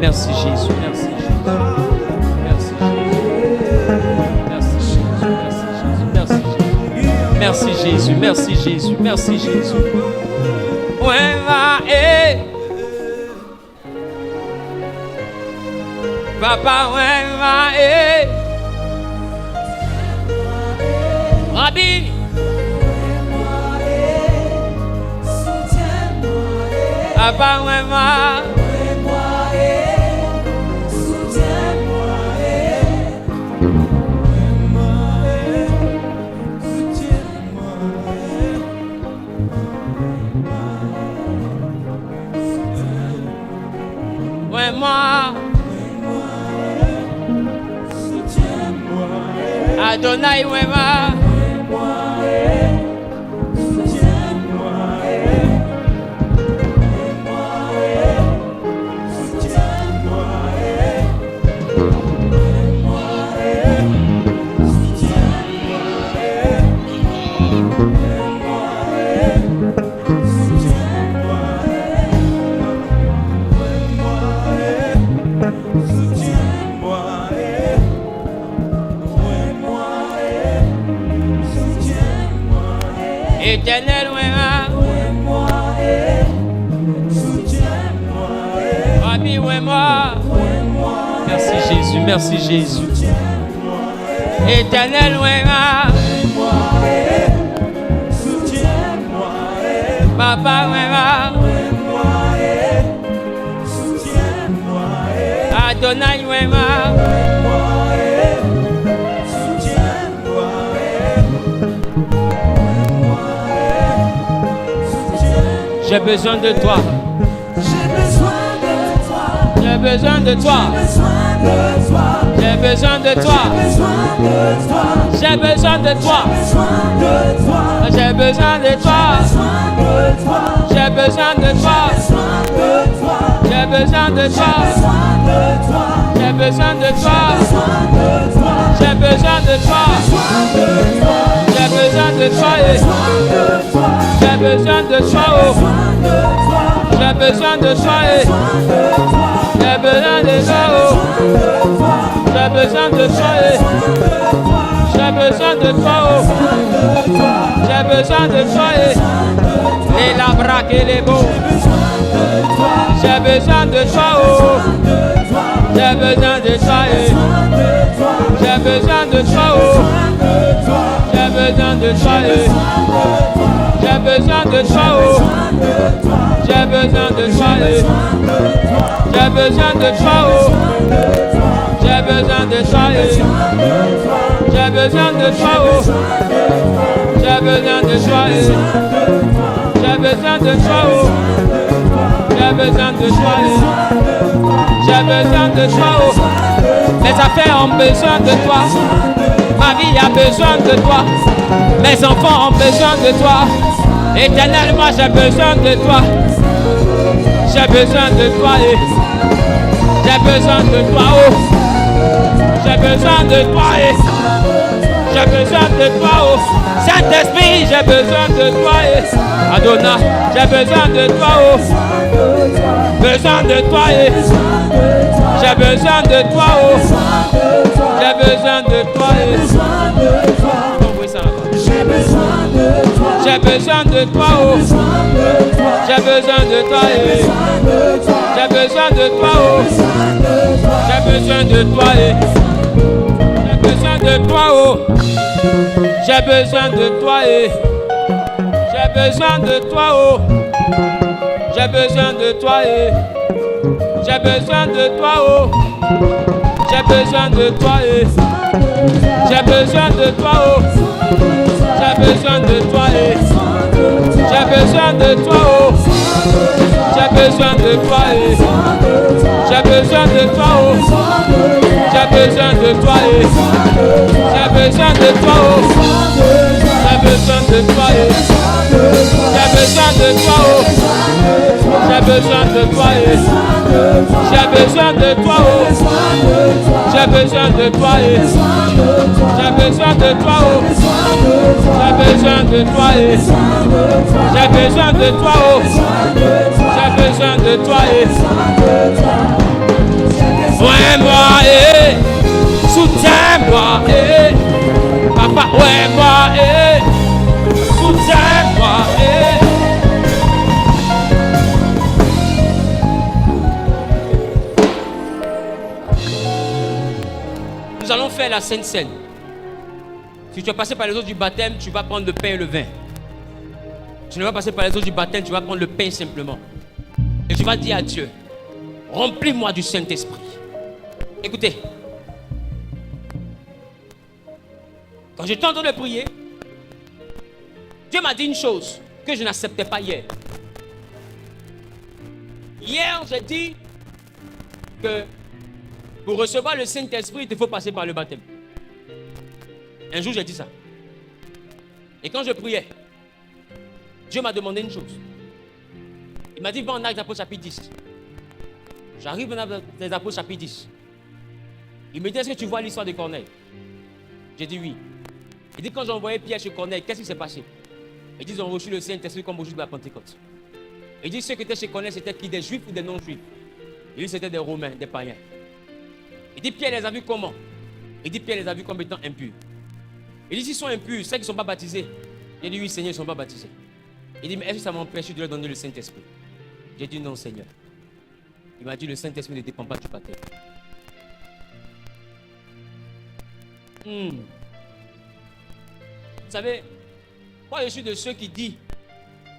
Merci Jésus, merci Jésus. Merci Jésus. Merci Jésus, merci Jésus, merci Jésus. Ouais, va, Papa, ouais, va, Rabbi. Papa, ouais, va. Adonai, ouais, moi. Éternel, ouais, Rabbi, ouais, moi. Merci Jésus, merci Jésus. Éternel, ouais, Papa, ouais, Adonai, ouais, j'ai besoin de toi. J'ai besoin de toi. J'ai besoin de toi. J'ai besoin de toi. J'ai besoin de toi. J'ai besoin de toi. J'ai besoin de toi. J'ai besoin de toi. J'ai besoin de toi. J'ai besoin de toi. J'ai besoin de toi. J'ai besoin de toi. J'ai besoin de toi. J'ai besoin de toi. J'ai besoin de toi. J'ai besoin de toi. Et la braque et les beaux. J'ai besoin de toi. J'ai besoin de toi. J'ai besoin de toi. J'ai besoin de toi. J'ai besoin de toi. J'ai besoin de toi. J'ai besoin de toi. J'ai besoin de toi. J'ai besoin de toi. J'ai besoin de toi. J'ai besoin de toi. J'ai besoin de toi. J'ai besoin de toi. Mes affaires ont besoin de toi. Ma vie a besoin de toi. Mes enfants ont besoin de toi. Éternel, moi j'ai besoin de toi. J'ai besoin de toi. J'ai besoin de toi. J'ai besoin de toi. J'ai besoin de toi. Saint-Esprit, j'ai besoin de toi. Adonai, j'ai besoin de toi. Besoin de toi. J'ai besoin de toi. J'ai besoin de toi. J'ai besoin de toi. J'ai besoin de toi. J'ai besoin de toi. J'ai besoin de toi. J'ai besoin de toi. J'ai besoin de toi. J'ai besoin de toi. J'ai besoin de toi, oh. J'ai besoin de toi, eh. J'ai besoin de toi, oh. J'ai besoin de toi, eh. J'ai besoin de toi, oh. J'ai besoin de toi, eh. J'ai besoin de toi, oh. J'ai besoin de toi, eh. J'ai besoin de toi, oh. J'ai besoin de toi, eh. J'ai besoin de toi, oh. J'ai besoin de toi, eh. J'ai besoin de toi, oh. J'ai besoin de toi, eh. J'ai besoin de toi, oh. J'ai besoin de toi, eh. J'ai besoin de toi, oh. J'ai besoin de toi, eh. J'ai besoin de toi, oh. J'ai besoin de toi, eh. Ouais-moi, eh. Soutiens-moi, eh. Papa, ouais-moi, eh. Soutiens-moi, eh. Nous allons faire la Sainte Seine. Si tu vas passer par les eaux du baptême, tu vas prendre le pain et le vin. Tu ne vas pas passer par les eaux du baptême, tu vas prendre le pain simplement. Et tu vas dire à Dieu, remplis-moi du Saint-Esprit. Écoutez, quand j'étais en train de prier, Dieu m'a dit une chose que je n'acceptais pas hier. Hier, j'ai dit que pour recevoir le Saint-Esprit, il faut passer par le baptême. Un jour, j'ai dit ça. Et quand je priais, Dieu m'a demandé une chose. Il m'a dit, va en Actes des Apôtres chapitre 10. J'arrive en Actes des Apôtres chapitre 10. Il me dit, est-ce que tu vois l'histoire de Corneille? J'ai dit oui. Il dit, quand j'ai envoyé Pierre chez Corneille, qu'est-ce qui s'est passé? Il dit, ils ont reçu le Saint-Esprit comme au jour de la Pentecôte. Il dit, ceux qui étaient chez Corneille, c'était qui? Des Juifs ou des non-Juifs? Il dit, c'était des Romains, des païens. Il dit, Pierre les a vus comment? Il dit, Pierre les a vus comme étant impurs. Il dit, s'ils sont impurs, ceux qui ne sont pas baptisés. J'ai dit, oui, Seigneur, ils ne sont pas baptisés. Il dit, mais est-ce que ça m'empêche de leur donner le Saint-Esprit? J'ai dit, non, Seigneur. Il m'a dit, le Saint-Esprit ne dépend pas du baptême. Vous savez, moi je suis de ceux qui disent,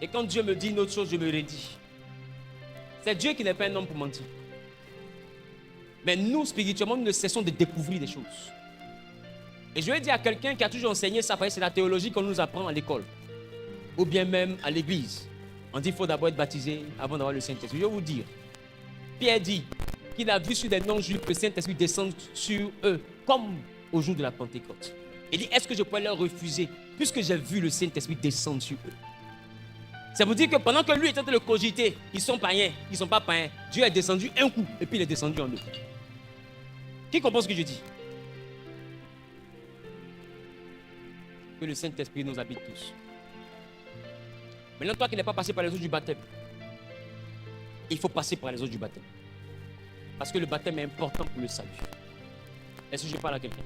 et quand Dieu me dit une autre chose, je me redis. C'est Dieu qui n'est pas un homme pour mentir. Mais nous, spirituellement, nous ne cessons de découvrir des choses. Et je vais dire à quelqu'un qui a toujours enseigné ça, c'est la théologie qu'on nous apprend à l'école. Ou bien même à l'église. On dit qu'il faut d'abord être baptisé avant d'avoir le Saint-Esprit. Je vais vous dire, Pierre dit qu'il a vu sur des non-juifs le Saint-Esprit descendre sur eux, comme au jour de la Pentecôte. Il dit, est-ce que je pourrais leur refuser, puisque j'ai vu le Saint-Esprit descendre sur eux? Ça veut dire que pendant que lui était en train de cogiter, ils sont païens, ils ne sont pas païens. Dieu est descendu un coup, et puis il est descendu en eux. Qui comprend ce que je dis? Que le Saint-Esprit nous habite tous. Maintenant, toi qui n'es pas passé par les eaux du baptême, il faut passer par les eaux du baptême. Parce que le baptême est important pour le salut. Est-ce que je parle à quelqu'un?